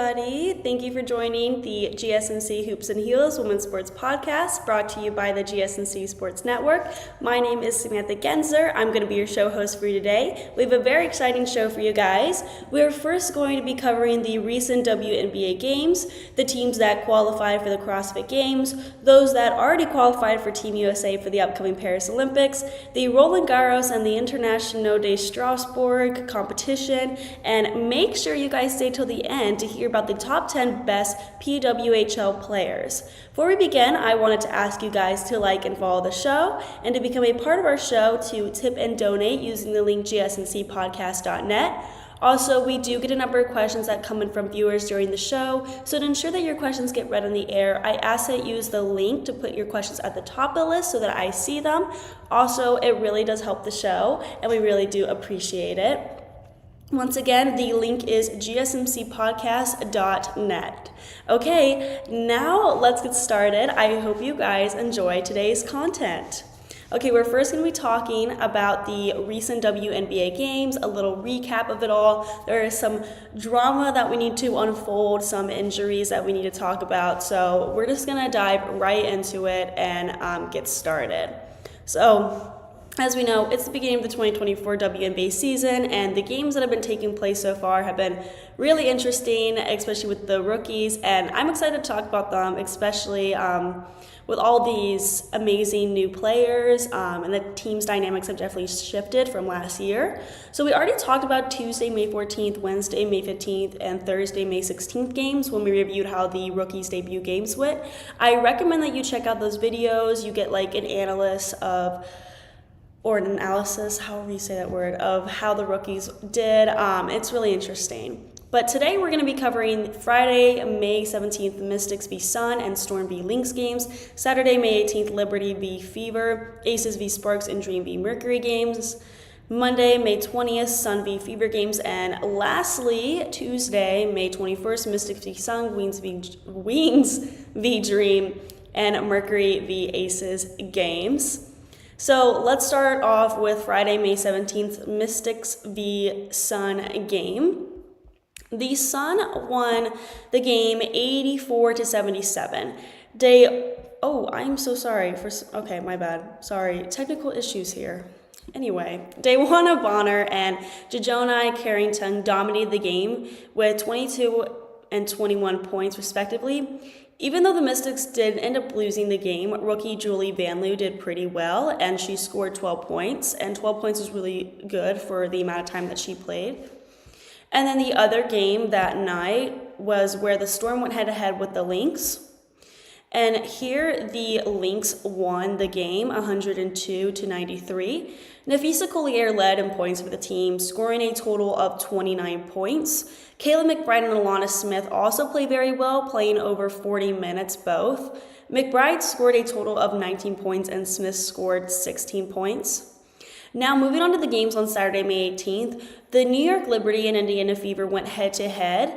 everybody. Thank you for joining the GSMC Hoops and Heels Women's Sports Podcast, brought to you by the GSMC Sports Network. My name is Samantha Genzer. I'm going to be your show host for you today. We have a very exciting show for you guys. We are first going to be covering the recent WNBA games, the teams that qualified for the CrossFit Games, those that already qualified for Team USA for the upcoming Paris Olympics, the Roland Garros and the Internationaux de Strasbourg competition, and make sure you guys stay till the end to hear about the top 10 best PWHL players. Before we begin, I wanted to ask you guys to like and follow the show, and to become a part of our show to tip and donate using the link gsmcpodcast.net. Also, we do get a number of questions that come in from viewers during the show, so to ensure that your questions get read on the air, I ask that you use the link to put your questions at the top of the list so that I see them. Also, it really does help the show, and we really do appreciate it. Once again, the link is gsmcpodcast.net. Okay, now let's get started. I hope you guys enjoy today's content. Okay, we're first going to be talking about the recent WNBA games, a little recap of it all. There is some drama that we need to unfold, some injuries that we need to talk about. So we're just going to dive right into it and get started. So, as we know, it's the beginning of the 2024 WNBA season, and the games that have been taking place so far have been really interesting, especially with the rookies, and I'm excited to talk about them, especially with all these amazing new players, and the team's dynamics have definitely shifted from last year. So we already talked about Tuesday, May 14th, Wednesday, May 15th, and Thursday, May 16th games when we reviewed how the rookies' debut games went. I recommend that you check out those videos. You get like an analysis, however you say that word, of how the rookies did. It's really interesting. But today we're going to be covering Friday, May 17th, Mystics v. Sun and Storm v. Lynx games. Saturday, May 18th, Liberty v. Fever, Aces v. Sparks, and Dream v. Mercury games. Monday, May 20th, Sun v. Fever games. And lastly, Tuesday, May 21st, Mystics v. Sun, Wings v. Dream, and Mercury v. Aces games. So let's start off with Friday, May 17th, Mystics v. Sun game. The Sun won the game 84-77. I'm so sorry. Okay, my bad. Sorry, technical issues here. Anyway, Dawana Bonner and Jejoni Carrington dominated the game with 22 and 21 points respectively. Even though the Mystics did end up losing the game, rookie Julie Vanloo did pretty well, and she scored 12 points, and 12 points was really good for the amount of time that she played. And then the other game that night was where the Storm went head-to-head with the Lynx. And here the Lynx won the game 102-93. Napheesa Collier led in points for the team, scoring a total of 29 points. Kayla McBride and Alana Smith also played very well, playing over 40 minutes both. McBride scored a total of 19 points and Smith scored 16 points. Now moving on to the games on Saturday, May 18th, the New York Liberty and Indiana Fever went head-to-head,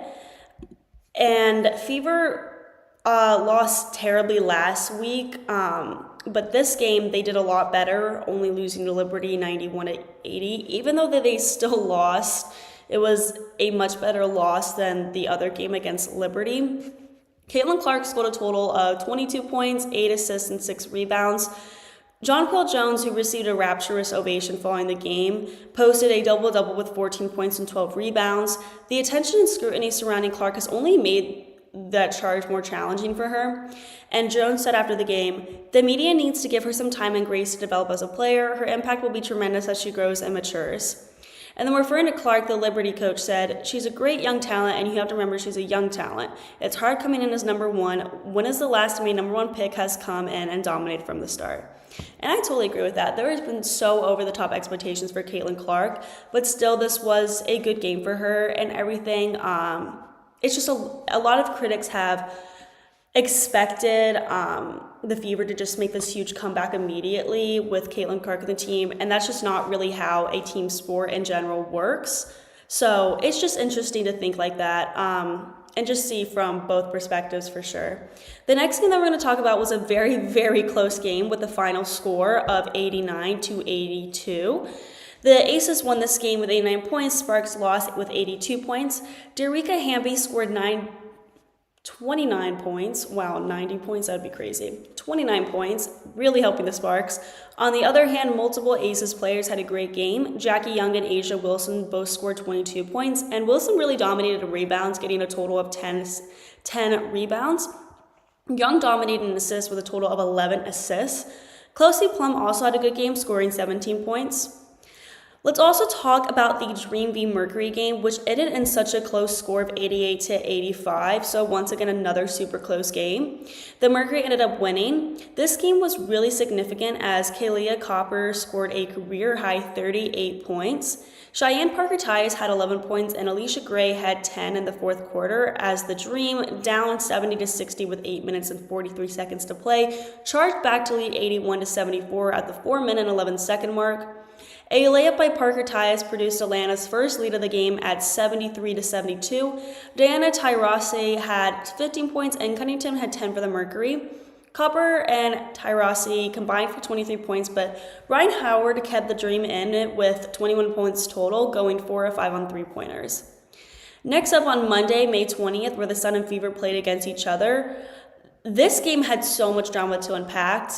and Fever lost terribly last week, but this game they did a lot better, only losing to Liberty 91-80. Even though they still lost, it was a much better loss than the other game against Liberty. Caitlin Clark scored a total of 22 points, 8 assists, and 6 rebounds. Jonquel Jones, who received a rapturous ovation following the game, posted a double-double with 14 points and 12 rebounds. The attention and scrutiny surrounding Clark has only made that charge more challenging for her. And Jones said after the game, "The media needs to give her some time and grace to develop as a player. Her impact will be tremendous as she grows and matures." And then referring to Clark, the Liberty coach said, "She's a great young talent, and you have to remember she's a young talent. It's hard coming in as number one. When is the last time a number one pick has come in and dominated from the start?" And I totally agree with that. There has been so over-the-top expectations for Caitlin Clark, but still this was a good game for her and everything. It's just a lot of critics have expected the Fever to just make this huge comeback immediately with Caitlin Clark and the team, and that's just not really how a team sport in general works. So it's just interesting to think like that and just see from both perspectives for sure. The next game that we're going to talk about was a very, very close game with the final score of 89-82. The Aces won this game with 89 points. Sparks lost with 82 points. Derica Hamby scored 29 points. Wow, 90 points, that'd be crazy. 29 points, really helping the Sparks. On the other hand, multiple Aces players had a great game. Jackie Young and Asia Wilson both scored 22 points, and Wilson really dominated the rebounds, getting a total of 10 rebounds. Young dominated in assists with a total of 11 assists. Chloe Plum also had a good game, scoring 17 points. Let's also talk about the Dream v Mercury game, which ended in such a close score of 88-85. So once again, another super close game. The Mercury ended up winning. This game was really significant as Kahleah Copper scored a career-high 38 points. Cheyenne Parker-Tyus had 11 points and Alicia Gray had 10 in the fourth quarter as the Dream, down 70-60 with 8 minutes and 43 seconds to play, charged back to lead 81-74 at the 4-minute and 11-second mark. A layup by Parker-Tyus produced Atlanta's first lead of the game at 73-72. Diana Tairasi had 15 points and Cunnington had 10 for the Mercury. Copper and Tairasi combined for 23 points, but Ryan Howard kept the Dream in it with 21 points total, going 4 of 5 on three-pointers. Next up on Monday, May 20th, where the Sun and Fever played against each other. This game had so much drama to unpack,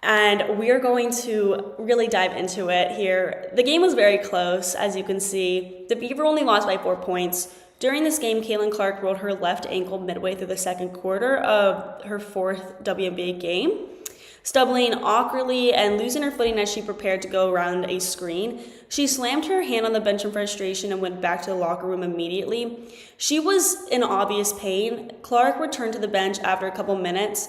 and we are going to really dive into it here. The game was very close, as you can see. The Fever only lost by 4 points. During this game, Caitlin Clark rolled her left ankle midway through the second quarter of her fourth WNBA game, stumbling awkwardly and losing her footing as she prepared to go around a screen. She slammed her hand on the bench in frustration and went back to the locker room immediately. She was in obvious pain. Clark returned to the bench after a couple minutes,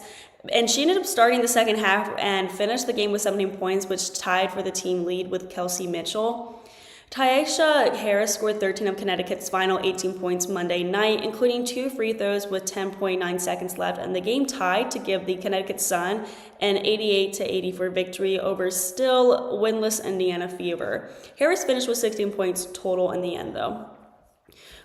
and she ended up starting the second half and finished the game with 17 points, which tied for the team lead with Kelsey Mitchell. Tyesha Harris scored 13 of Connecticut's final 18 points Monday night, including 2 free throws with 10.9 seconds left, and the game tied to give the Connecticut Sun an 88-84 victory over still winless Indiana Fever. Harris finished with 16 points total in the end, though.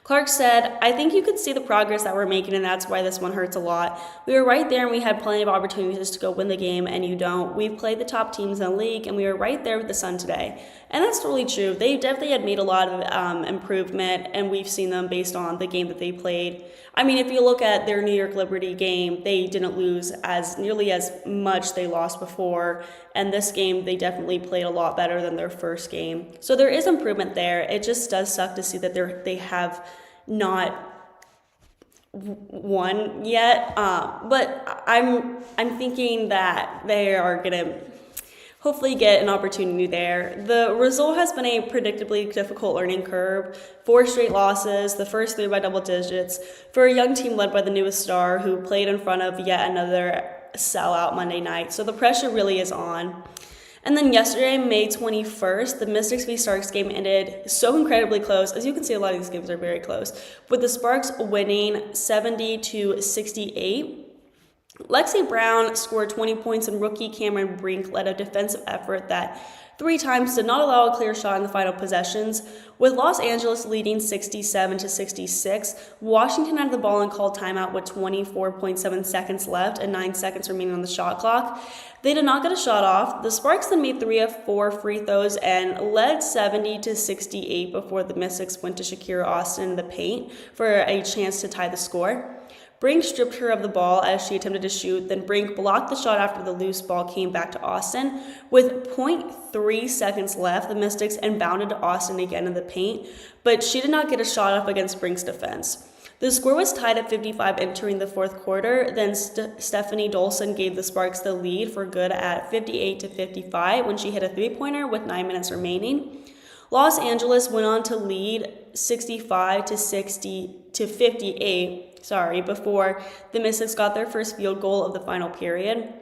Clark said, "I think you could see the progress that we're making, and that's why this one hurts a lot. We were right there, and we had plenty of opportunities to go win the game, and you don't. We've played the top teams in the league, and we were right there with the Sun today." And that's totally true. They definitely had made a lot of improvement, and we've seen them based on the game that they played. I mean, if you look at their New York Liberty game, they didn't lose as nearly as much they lost before, and this game they definitely played a lot better than their first game. So there is improvement there. It just does suck to see that they have not won yet, but I'm thinking that they are gonna hopefully get an opportunity there. The result has been a predictably difficult learning curve. 4 straight losses, the first 3 by double digits, for a young team led by the newest star who played in front of yet another sellout Monday night. So the pressure really is on. And then yesterday, May 21st, the Mystics v Starks game ended so incredibly close. As you can see, a lot of these games are very close, with the Sparks winning 70-68. Lexi Brown scored 20 points, and rookie Cameron Brink led a defensive effort that 3 times did not allow a clear shot in the final possessions. With Los Angeles leading 67-66, Washington had the ball and called timeout with 24.7 seconds left and 9 seconds remaining on the shot clock. They did not get a shot off. The Sparks then made 3 of 4 free throws and led 70-68 before the Mystics went to Shakira Austin in the paint for a chance to tie the score. Brink stripped her of the ball as she attempted to shoot, then Brink blocked the shot after the loose ball came back to Austin. With 0.3 seconds left, the Mystics inbounded to Austin again in the paint, but she did not get a shot up against Brink's defense. The score was tied at 55 entering the fourth quarter, then Stephanie Dolson gave the Sparks the lead for good at 58-55 when she hit a 3-pointer with 9 minutes remaining. Los Angeles went on to lead 65-58, before the Mystics got their first field goal of the final period.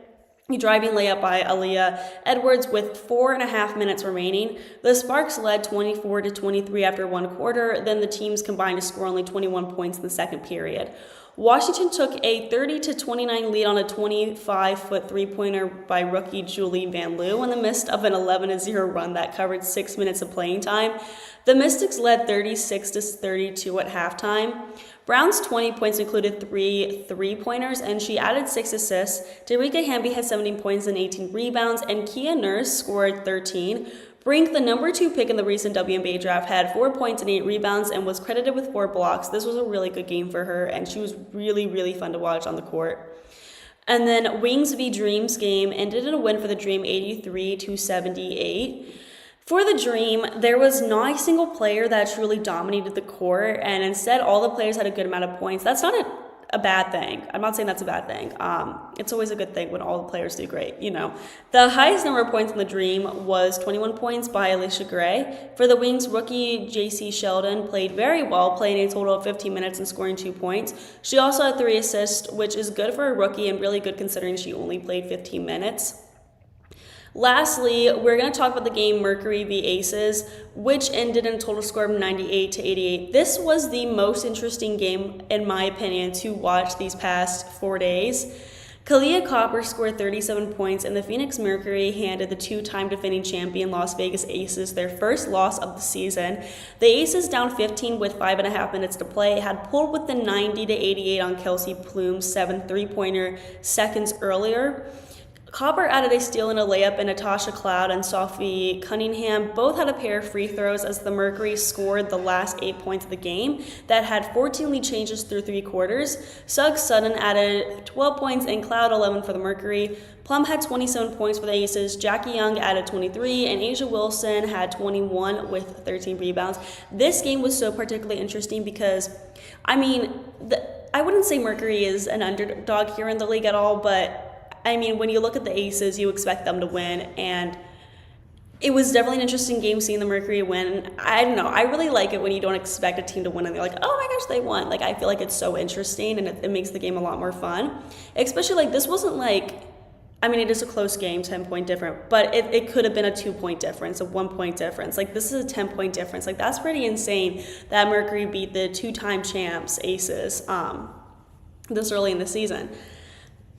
A driving layup by Aaliyah Edwards with 4.5 minutes remaining. The Sparks led 24-23 after 1 quarter, then the teams combined to score only 21 points in the second period. Washington took a 30-29 lead on a 25-foot 3-pointer by rookie Julie Van Loo in the midst of an 11-0 run that covered 6 minutes of playing time. The Mystics led 36-32 at halftime. Brown's 20 points included 3 3-pointers, and she added 6 assists. Derica Hamby had 17 points and 18 rebounds, and Kia Nurse scored 13. Brink, the number 2 pick in the recent WNBA draft, had 4 points and 8 rebounds and was credited with 4 blocks. This was a really good game for her, and she was really, really fun to watch on the court. And then Wings v Dreams game ended in a win for the Dream, 83-78. For the Dream, there was not a single player that truly dominated the court, and instead all the players had a good amount of points. That's not a bad thing. I'm not saying that's a bad thing. It's always a good thing when all the players do great, you know. The highest number of points in the Dream was 21 points by Alicia Gray. For the Wings, rookie JC Sheldon played very well, playing a total of 15 minutes and scoring 2 points. She also had 3 assists, which is good for a rookie and really good considering she only played 15 minutes. Lastly, we're going to talk about the game Mercury v Aces, which ended in a total score of 98-88. This was the most interesting game, in my opinion, to watch these past 4 days. Kahleah Copper scored 37 points, and the Phoenix Mercury handed the 2-time defending champion Las Vegas Aces their first loss of the season. The Aces, down 15 with 5.5 minutes to play, had pulled with the 90-88 on Kelsey Plume's 7 3-pointer seconds earlier. Copper added a steal and a layup, and Natasha Cloud and Sophie Cunningham both had a pair of free throws as the Mercury scored the last 8 points of the game that had 14 lead changes through 3 quarters. Suggs Sutton added 12 points and Cloud 11 for the Mercury. Plum had 27 points for the Aces. Jackie Young added 23, and Asia Wilson had 21 with 13 rebounds. This game was so particularly interesting because, I mean, I wouldn't say Mercury is an underdog here in the league at all, but I mean, when you look at the Aces, you expect them to win, and it was definitely an interesting game seeing the Mercury win. I don't know. I really like it when you don't expect a team to win, and they're like, oh my gosh, they won. Like, I feel like it's so interesting, and it makes the game a lot more fun. Especially, like, this wasn't like, I mean, it is a close game, 10-point difference, but it could have been a 2-point difference, a 1-point difference. Like, this is a 10-point difference. Like, that's pretty insane that Mercury beat the 2-time champs, Aces, this early in the season.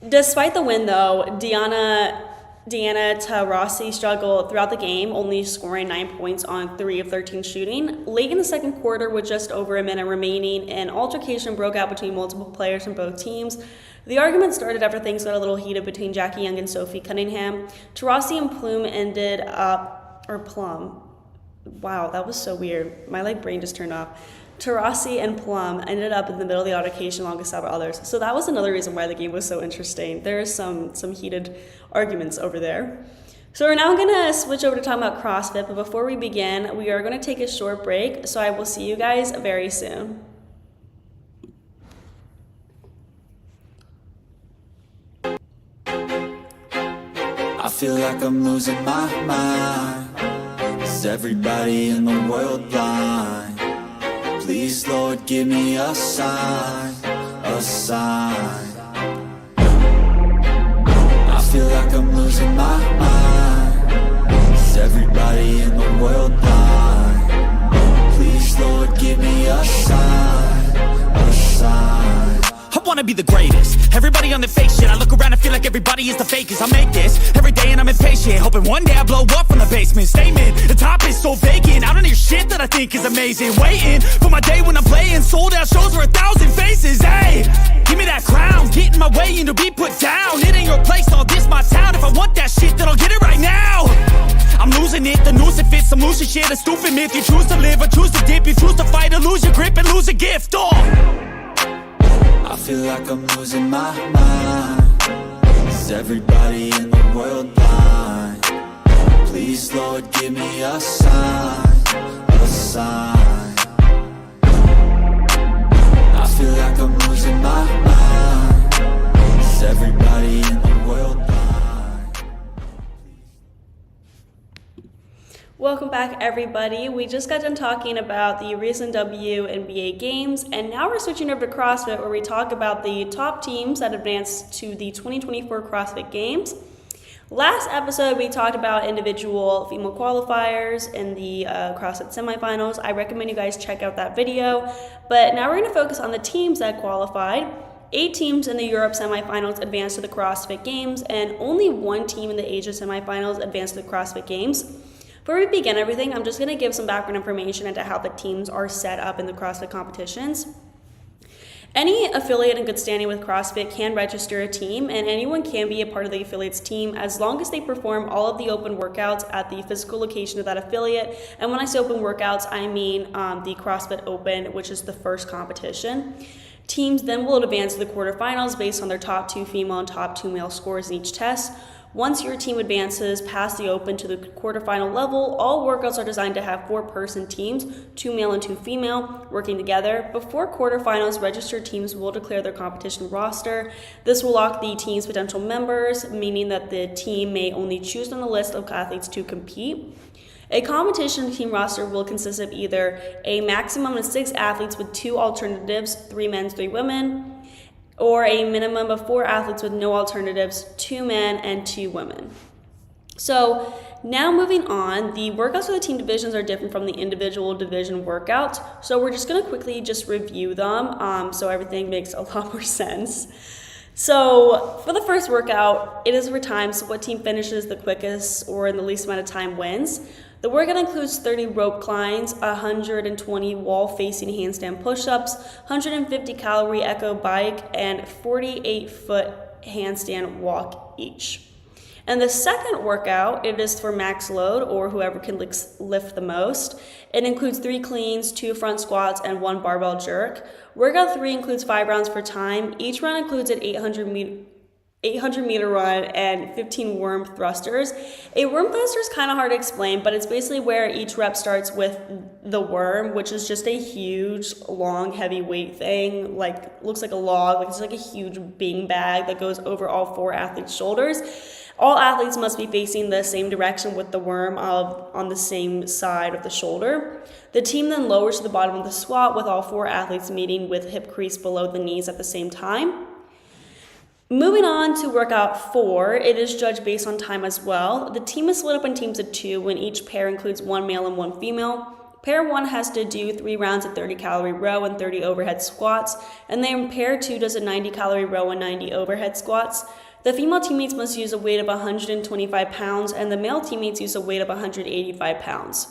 Despite the win, though, Deanna Taurasi struggled throughout the game, only scoring 9 points on 3 of 13 shooting. Late in the second quarter, with just over a minute remaining, an altercation broke out between multiple players from both teams. The argument started after things got a little heated between Jackie Young and Sophie Cunningham. Taurasi and Plum ended up, or Plum. Wow, that was so weird. My brain just turned off. Taurasi and Plum ended up in the middle of the altercation along with several others. So that was another reason why the game was so interesting. There are some heated arguments over there. So we're now going to switch over to talking about CrossFit, but before we begin, we are going to take a short break, so I will see you guys very soon. I feel like I'm losing my mind. Is everybody in the world blind? Please, Lord, give me a sign, a sign. I feel like I'm losing my mind. Is everybody in the world blind? Please, Lord, give me a sign, a sign. I wanna be the greatest. Everybody on the fake shit. I look around and feel like everybody is the fakest. I make this every day and I'm impatient, hoping one day I blow up from the basement. Statement, the top is so vacant. I don't hear shit that I think is amazing. Waiting for my day when I'm playing sold out shows for 1,000 faces. Hey, give me that crown, get in my way and to be put down. It ain't your place, all this my town. If I want that shit, then I'll get it right now. I'm losing it, the noose it fits. I'm losing shit, a stupid myth. You choose to live or choose to dip. You choose to fight or lose your grip and lose a gift. I feel like I'm losing my mind. Is everybody in the world blind? Please, Lord, give me a sign, a sign. I feel like I'm losing my mind. Is everybody in the world blind? Welcome back, everybody. We just got done talking about the recent WNBA games, and now we're switching over to CrossFit, where we talk about the top teams that advanced to the 2024 CrossFit Games. Last episode, we talked about individual female qualifiers in the CrossFit semifinals. I recommend you guys check out that video, but now we're going to focus on the teams that qualified. 8 teams in the Europe semifinals advanced to the CrossFit Games, and only 1 team in the Asia semifinals advanced to the CrossFit Games. Before we begin everything, I'm just going to give some background information into how the teams are set up in the CrossFit competitions. Any affiliate in good standing with CrossFit can register a team, and anyone can be a part of the affiliate's team as long as they perform all of the open workouts at the physical location of that affiliate. And when I say open workouts, I mean the CrossFit Open, which is the first competition. Teams then will advance to the quarterfinals based on their top 2 female and top 2 male scores in each test. Once your team advances past the Open to the quarterfinal level, all workouts are designed to have 4-person teams, 2 male and 2 female, working together. Before quarterfinals, registered teams will declare their competition roster. This will lock the team's potential members, meaning that the team may only choose on the list of athletes to compete. A competition team roster will consist of either a maximum of 6 athletes with 2 alternatives, 3 men, 3 women, or a minimum of 4 athletes with no alternatives, 2 men and 2 women. So now moving on, the workouts for the team divisions are different from the individual division workouts. So we're just going to quickly just review them so everything makes a lot more sense. So for the first workout, it is for time, so what team finishes the quickest or in the least amount of time wins. The workout includes 30 rope climbs, 120 wall-facing handstand push-ups, 150 calorie echo bike, and 48-foot handstand walk each. And the second workout, it is for max load, or whoever can lift the most. It includes 3 cleans, 2 front squats, and 1 barbell jerk. Workout 3 includes 5 rounds for time. Each round includes an 800-meter run and 15 worm thrusters. A worm thruster is kind of hard to explain, but it's basically where each rep starts with the worm, which is just a huge, long, heavy weight thing, like looks like a log, like it's like a huge bean bag that goes over all 4 athletes' shoulders. All athletes must be facing the same direction with the worm on the same side of the shoulder. The team then lowers to the bottom of the squat with all 4 athletes meeting with hip crease below the knees at the same time. Moving on to workout 4, it is judged based on time as well. The team is split up in teams of 2 and each pair includes 1 male and 1 female. Pair 1 has to do 3 rounds of 30 calorie row and 30 overhead squats, and then pair 2 does a 90 calorie row and 90 overhead squats. The female teammates must use a weight of 125 pounds and the male teammates use a weight of 185 pounds.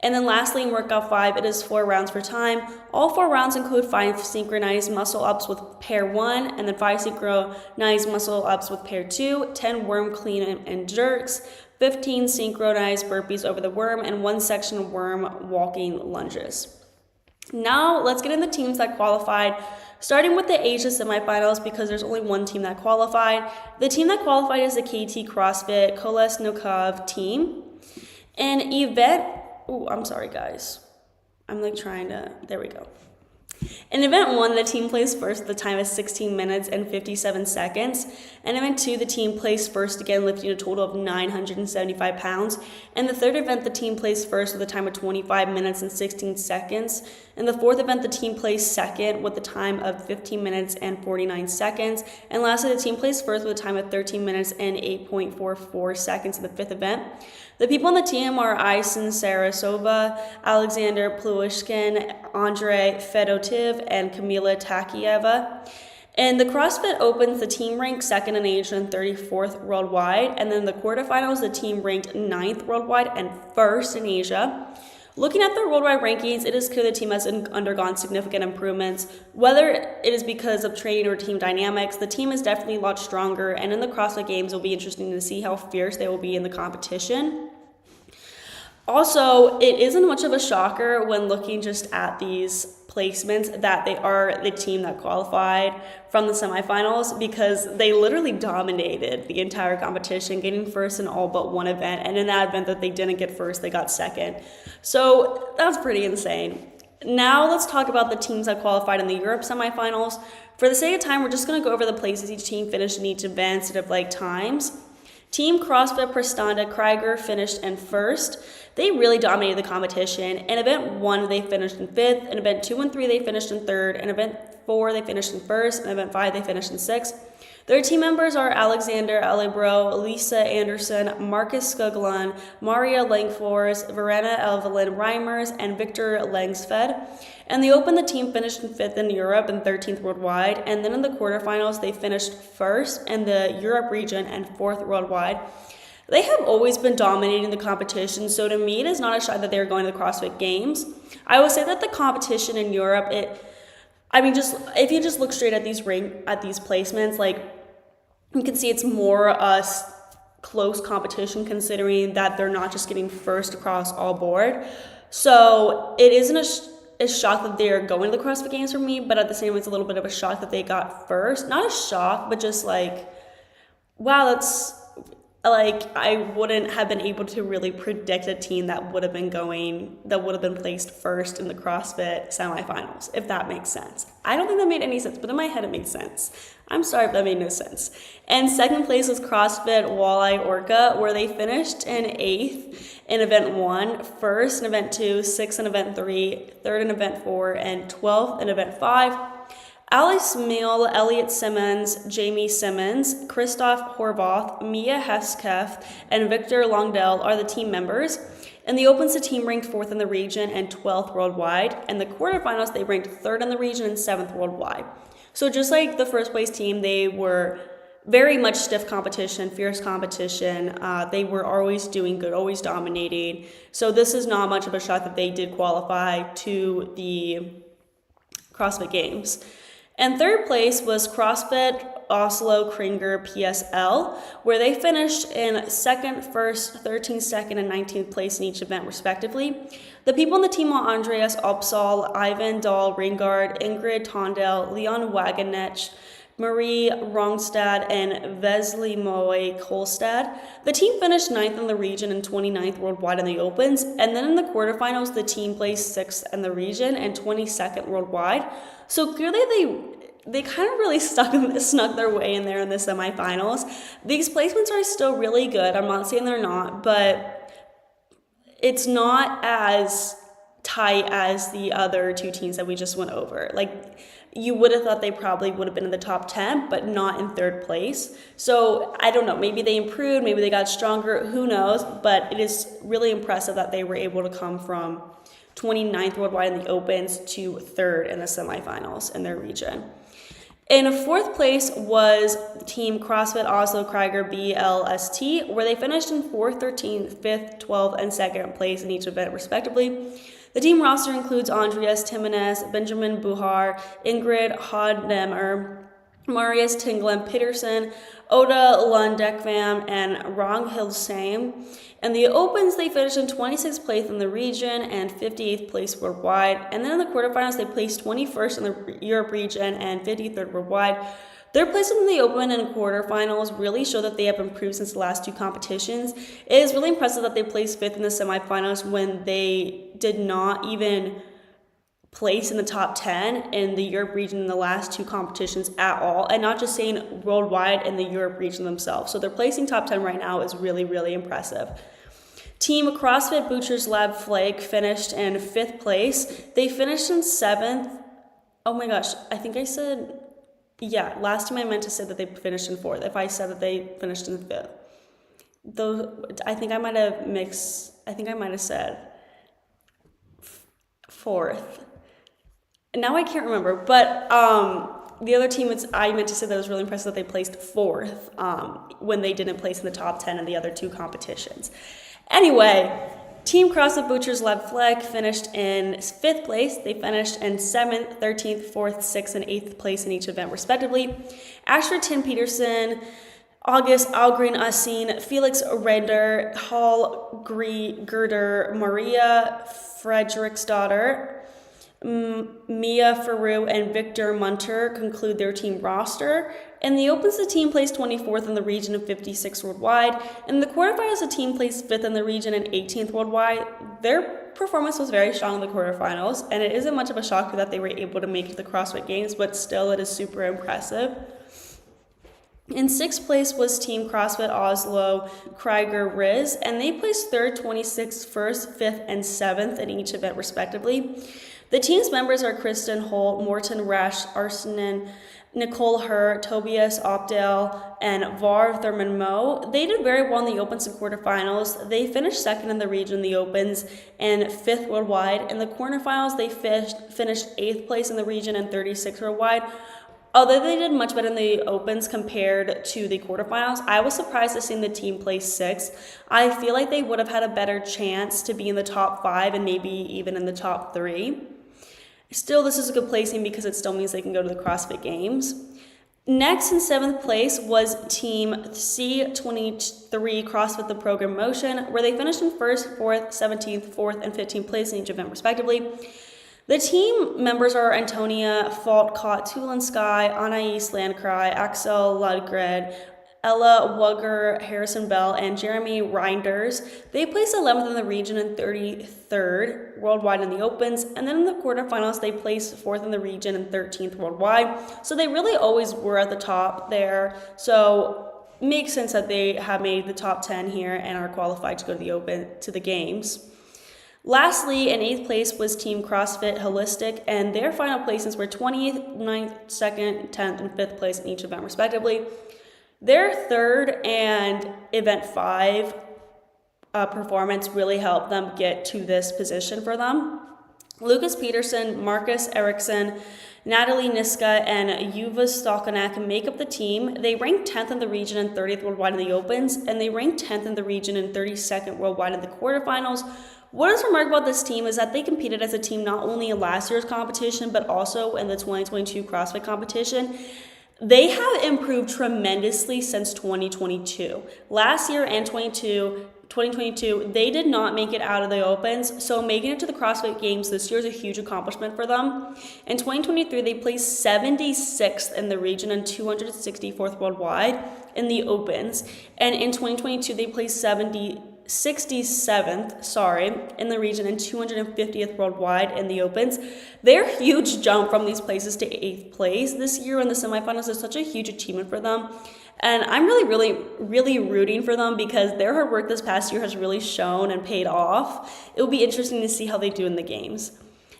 And then lastly, in workout 5, it is 4 rounds for time. All 4 rounds include 5 synchronized muscle ups with pair 1, and then 5 synchronized muscle ups with pair 2, 10 worm clean and jerks, 15 synchronized burpees over the worm, and 1 section worm walking lunges. Now let's get into the teams that qualified, starting with the Asia Semifinals because there's only 1 team that qualified. The team that qualified is the KT CrossFit Kahleah team. An event I'm sorry, guys. I'm there we go. In event 1, the team placed first with a time of 16 minutes and 57 seconds. In event 2, the team placed first again, lifting a total of 975 pounds. In the third event, the team placed first with a time of 25 minutes and 16 seconds. In the fourth event, the team placed second with a time of 15 minutes and 49 seconds. And lastly, the team placed first with a time of 13 minutes and 8.44 seconds in the fifth event. The people on the team are Ison Sarasova, Alexander Pluishkin, Andrei Fedotiv, and Kamila Takieva. In the CrossFit Opens, the team ranked second in Asia and 34th worldwide. And then in the quarterfinals, the team ranked 9th worldwide and first in Asia. Looking at the worldwide rankings, it is clear the team has undergone significant improvements. Whether it is because of training or team dynamics, the team is definitely a lot stronger, and in the CrossFit Games, it will be interesting to see how fierce they will be in the competition. Also, it isn't much of a shocker when looking just at these placements that they are the team that qualified from the semifinals, because they literally dominated the entire competition, getting first in all but one event, and in that event that they didn't get first, they got second. So that's pretty insane. Now let's talk about the teams that qualified in the Europe semifinals. For the sake of time, we're just going to go over the places each team finished in each event instead of times. Team CrossFit Prestanda Krieger finished in first. They really dominated the competition. In event 1, they finished in 5th. In event 2 and 3, they finished in 3rd. In event 4, they finished in 1st. In event 5, they finished in 6th. Their team members are Alexander Alebro, Lisa Anderson, Marcus Skoglan, Maria Langfors, Verena Evelyn Reimers, and Victor Langsfed. And the Open, the team finished in 5th in Europe and 13th worldwide. And then in the quarterfinals, they finished 1st in the Europe region and 4th worldwide. They have always been dominating the competition, so to me, it is not a shock that they are going to the CrossFit Games. I would say that the competition in Europe, I mean, just if you just look straight at these placements, like you can see it's more close competition, considering that they're not just getting first across all board. So it isn't a shock that they're going to the CrossFit Games for me, but at the same time, it's a little bit of a shock that they got first. Not a shock, but just like, wow, that's like, I wouldn't have been able to really predict a team that would have been placed first in the CrossFit semifinals, if that makes sense. I don't think that made any sense, but in my head it made sense. I'm sorry if that made no sense. And second place was CrossFit Walleye Orca, where they finished in 8th in event 1, first in event 2, 6th in event 3, 3rd in event 4, and 12th in event 5. Alice Mill, Elliot Simmons, Jamie Simmons, Christoph Horvath, Mia Hesketh, and Victor Longdell are the team members. In the Opens, the team ranked 4th in the region and 12th worldwide. In the quarterfinals, they ranked 3rd in the region and 7th worldwide. So just like the first place team, they were very much stiff competition, fierce competition. They were always doing good, always dominating. So this is not much of a shock that they did qualify to the CrossFit Games. And third place was CrossFit Oslo Kringer PSL, where they finished in 2nd, 1st, 13th, 2nd, and 19th place in each event, respectively. The people on the team are Andreas Opsahl, Ivan Dahl Ringard, Ingrid Tondell, Leon Wagenech, Marie Rongstad, and Vesli Moe Kolstad. The team finished 9th in the region and 29th worldwide in the Opens, and then in the quarterfinals, the team placed 6th in the region and 22nd worldwide. So clearly they kind of really snuck their way in there in the semifinals. These placements are still really good. I'm not saying they're not, but it's not as tight as the other two teams that we just went over. Like, you would have thought they probably would have been in the top 10, but not in 3rd place. So I don't know, maybe they improved, maybe they got stronger, who knows, but it is really impressive that they were able to come from 29th worldwide in the Opens to 3rd in the semifinals in their region. In 4th place was Team CrossFit Oslo Krieger BLST, where they finished in 4th, 13th, 5th, 12th, and 2nd place in each event, respectively. The team roster includes Andreas Timonez, Benjamin Buhar, Ingrid Hodnemer, Marius Tinglen Peterson, Oda Lundekvam, and Ragnhild Same. In the Opens, they finished in 26th place in the region and 58th place worldwide. And then in the quarterfinals, they placed 21st in the Europe region and 53rd worldwide. Their placement in the Open and quarterfinals really show that they have improved since the last two competitions. It is really impressive that they placed 5th in the semifinals when they did not even place in the top 10 in the Europe region in the last two competitions at all, and not just saying worldwide in the Europe region themselves. So their placing top 10 right now is really, really impressive. Team CrossFit Butchers Lab Flag finished in 5th place. They finished in 7th. Oh my gosh, I think I said... Yeah, last time I meant to say that they finished in 4th. If I said that they finished in 5th. Though, I think I might have mixed... I think I might have said 4th. Now I can't remember. But the other team, I meant to say that it was really impressive that they placed 4th when they didn't place in the top 10 in the other two competitions. Anyway... Team CrossFit Butchers Lab Fleck finished in 5th place. They finished in 7th, 13th, 4th, 6th, and 8th place in each event, respectively. Asher Tin Peterson, August Algren Asin, Felix Render, Hall Girder, Maria Frederiksdottir, Mia Faru, and Victor Munter conclude their team roster. In the Opens, the team placed 24th in the region and 56th worldwide. In the quarterfinals, the team placed 5th in the region and 18th worldwide. Their performance was very strong in the quarterfinals, and it isn't much of a shocker that they were able to make it to the CrossFit Games, but still it is super impressive. In 6th place was Team CrossFit Oslo Krieger Riz, and they placed 3rd, 26th, 1st, 5th, and 7th in each event, respectively. The team's members are Kristen Holt, Morten Rasch, Arsenin, Nicole Herr, Tobias Opdale, and Var Thurman Moe. They did very well in the Opens and quarterfinals. They finished 2nd in the region in the Opens and 5th worldwide. In the quarterfinals, they finished 8th place in the region and 36th worldwide. Although they did much better in the Opens compared to the quarterfinals, I was surprised to see the team place 6th. I feel like they would have had a better chance to be in the top 5 and maybe even in the top 3. Still, this is a good placing because it still means they can go to the CrossFit Games. Next in 7th place was Team C23 CrossFit the Program Motion, where they finished in 1st, 4th, 17th, 4th, and 15th place in each event respectively. The team members are Antonia Faltkott Tulinskyi, Anais Landkry, Axel Ludgren, Ella Wugger, Harrison Bell, and Jeremy Reinders. They placed 11th in the region and 33rd worldwide in the Opens, and then in the quarterfinals they placed 4th in the region and 13th worldwide. So they really always were at the top there. So makes sense that they have made the top 10 here and are qualified to go to the games. Lastly, in 8th place was Team CrossFit Holistic, and their final placements were 20th, 9th, 2nd, 10th, and 5th place in each event respectively. Their 3rd and event 5 performance really helped them get to this position for them. Lucas Peterson, Marcus Eriksson, Natalie Niska, and Yuva Stolkanek make up the team. They ranked 10th in the region and 30th worldwide in the Opens, and they ranked 10th in the region and 32nd worldwide in the quarterfinals. What is remarkable about this team is that they competed as a team not only in last year's competition, but also in the 2022 CrossFit competition. They have improved tremendously since 2022. Last year and 2022, they did not make it out of the Opens, so making it to the CrossFit Games this year is a huge accomplishment for them. In 2023, they placed 76th in the region and 264th worldwide in the Opens, and in 2022, they placed 67th in the region and 250th worldwide in the Opens. Their huge jump from these places to 8th place this year in the semifinals is such a huge achievement for them. And I'm really rooting for them because their hard work this past year has really shown and paid off. It will be interesting to see how they do in the games.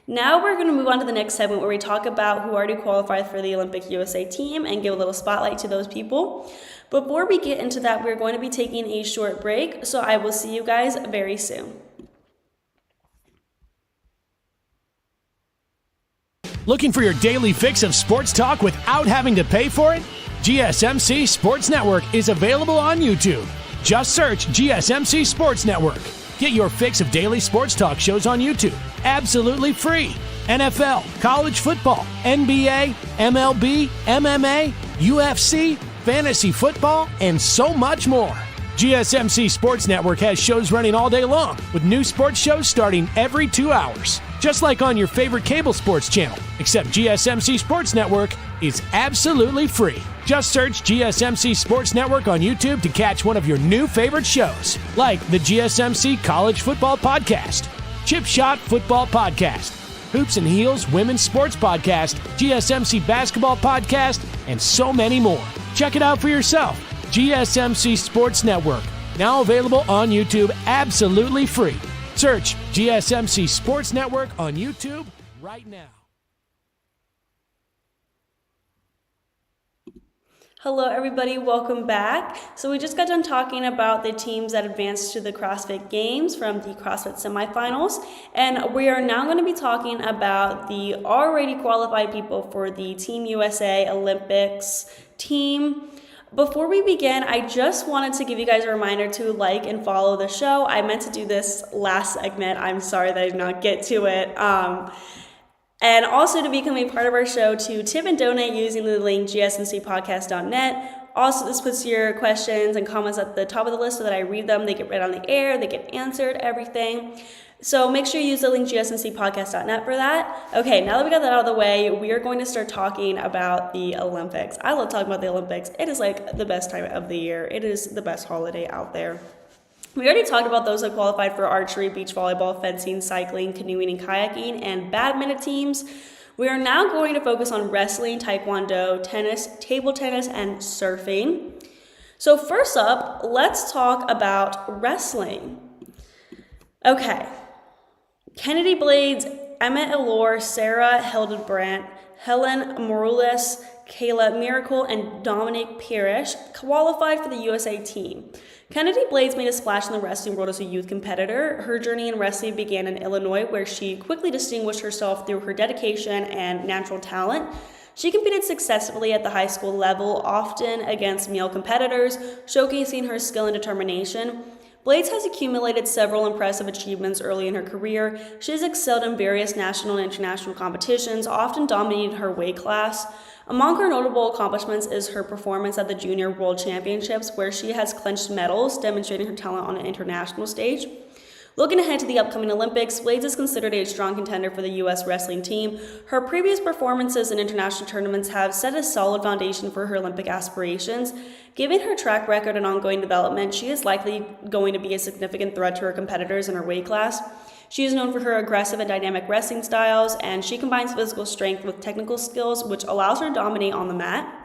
Now we're going to move on to the next segment where we talk about who already qualified for the Olympic USA team and give a little spotlight to those people. Before we get into that, we're going to be taking a short break, so I will see you guys very soon. Looking for your daily fix of sports talk without having to pay for it? GSMC Sports Network is available on YouTube. Just search GSMC Sports Network. Get your fix of daily sports talk shows on YouTube, absolutely free. NFL, college football, NBA, MLB, MMA, UFC, fantasy football, and so much more. GSMC Sports Network has shows running all day long, with new sports shows starting every 2 hours. Just like on your favorite cable sports channel, except GSMC Sports Network is absolutely free. Just search GSMC Sports Network on YouTube to catch one of your new favorite shows, like the GSMC College Football Podcast, Chip Shot Football Podcast, Hoops and Heels Women's Sports Podcast, GSMC Basketball Podcast, and so many more. Check it out for yourself. GSMC Sports Network, now available on YouTube absolutely free. Search GSMC Sports Network on YouTube right now. Hello everybody, welcome back. So we just got done talking about the teams that advanced to the CrossFit Games from the CrossFit semifinals, and we are now going to be talking about the already qualified people for the Team USA Olympics team. Before we begin, I just wanted to give you guys a reminder to like and follow the show. I meant to do this last segment. I'm sorry that I did not get to it. And also to become a part of our show, to tip and donate using the link gsmcpodcast.net. Also, this puts your questions and comments at the top of the list so that I read them. They get read on the air, they get answered, everything. So make sure you use the link gsmcpodcast.net for that. Okay, now that we got that out of the way, we are going to start talking about the Olympics. I love talking about the Olympics. It is like the best time of the year. It is the best holiday out there. We already talked about those that qualified for archery, beach volleyball, fencing, cycling, canoeing, and kayaking, and badminton teams. We are now going to focus on wrestling, taekwondo, tennis, table tennis, and surfing. So first up, let's talk about wrestling. Okay. Kennedy Blades, Emma Elor, Sarah Hildebrandt, Helen Morales, Kayla Miracle, and Dominic Parrish qualified for the USA team. Kennedy Blades made a splash in the wrestling world as a youth competitor. Her journey in wrestling began in Illinois, where she quickly distinguished herself through her dedication and natural talent. She competed successfully at the high school level, often against male competitors, showcasing her skill and determination. Blades has accumulated several impressive achievements early in her career. She has excelled in various national and international competitions, often dominating her weight class. Among her notable accomplishments is her performance at the Junior World Championships, where she has clinched medals, demonstrating her talent on an international stage. Looking ahead to the upcoming Olympics, Blades is considered a strong contender for the U.S. wrestling team. Her previous performances in international tournaments have set a solid foundation for her Olympic aspirations. Given her track record and ongoing development, she is likely going to be a significant threat to her competitors in her weight class. She is known for her aggressive and dynamic wrestling styles, and she combines physical strength with technical skills, which allows her to dominate on the mat.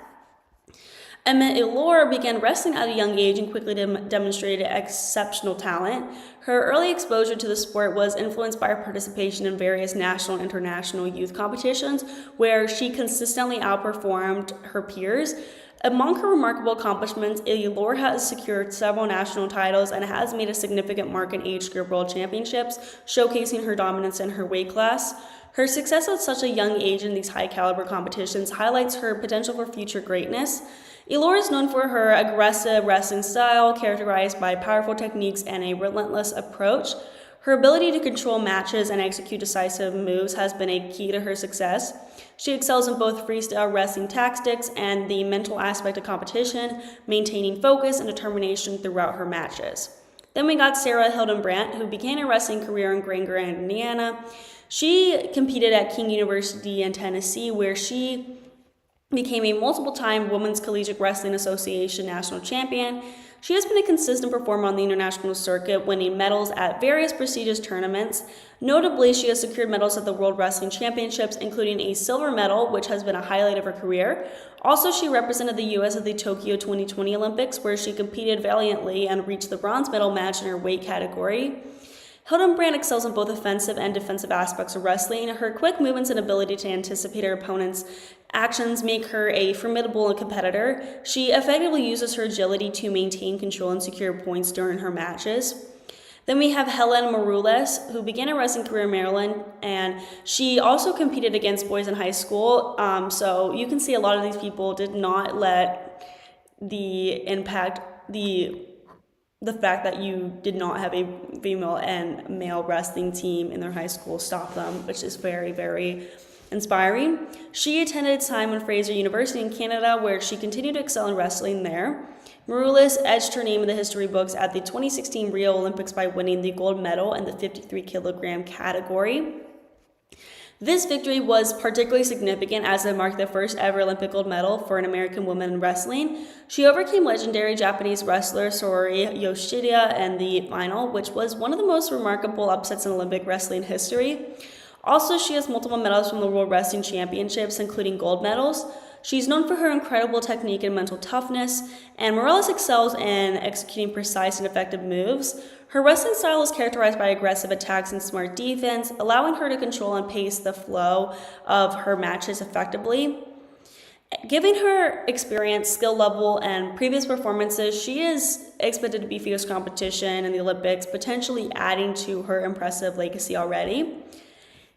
Emma Elor began wrestling at a young age and quickly demonstrated exceptional talent. Her early exposure to the sport was influenced by her participation in various national and international youth competitions, where she consistently outperformed her peers. Among her remarkable accomplishments, Elor has secured several national titles and has made a significant mark in age group world championships, showcasing her dominance in her weight class. Her success at such a young age in these high-caliber competitions highlights her potential for future greatness. Elor is known for her aggressive wrestling style, characterized by powerful techniques and a relentless approach. Her ability to control matches and execute decisive moves has been a key to her success. She excels in both freestyle wrestling tactics and the mental aspect of competition, maintaining focus and determination throughout her matches. Then we got Sarah Hildenbrandt, who began her wrestling career in Grand Grand, Indiana. She competed at King University in Tennessee, where she became a multiple-time Women's Collegiate Wrestling Association national champion. She has been a consistent performer on the international circuit, winning medals at various prestigious tournaments. Notably, she has secured medals at the World Wrestling Championships, including a silver medal, which has been a highlight of her career. Also, she represented the U.S. at the Tokyo 2020 Olympics, where she competed valiantly and reached the bronze medal match in her weight category. Hildenbrandt excels in both offensive and defensive aspects of wrestling. Her quick movements and ability to anticipate her opponent's actions make her a formidable competitor. She effectively uses her agility to maintain control and secure points during her matches. Then we have Helen Maroules, who began her wrestling career in Maryland, and she also competed against boys in high school. So you can see a lot of these people did not let the fact that you did not have a female and male wrestling team in their high school stop them, which is very, very inspiring. She attended Simon Fraser University in Canada, where she continued to excel in wrestling there. Maroules edged her name in the history books at the 2016 Rio Olympics by winning the gold medal in the 53-kilogram category. This victory was particularly significant as it marked the first ever Olympic gold medal for an American woman in wrestling. She overcame legendary Japanese wrestler Saori Yoshida in the final, which was one of the most remarkable upsets in Olympic wrestling history. Also, she has multiple medals from the World Wrestling Championships, including gold medals. She's known for her incredible technique and mental toughness, and Maroules excels in executing precise and effective moves. Her wrestling style is characterized by aggressive attacks and smart defense, allowing her to control and pace the flow of her matches effectively. Given her experience, skill level, and previous performances, she is expected to be fierce competition in the Olympics, potentially adding to her impressive legacy already.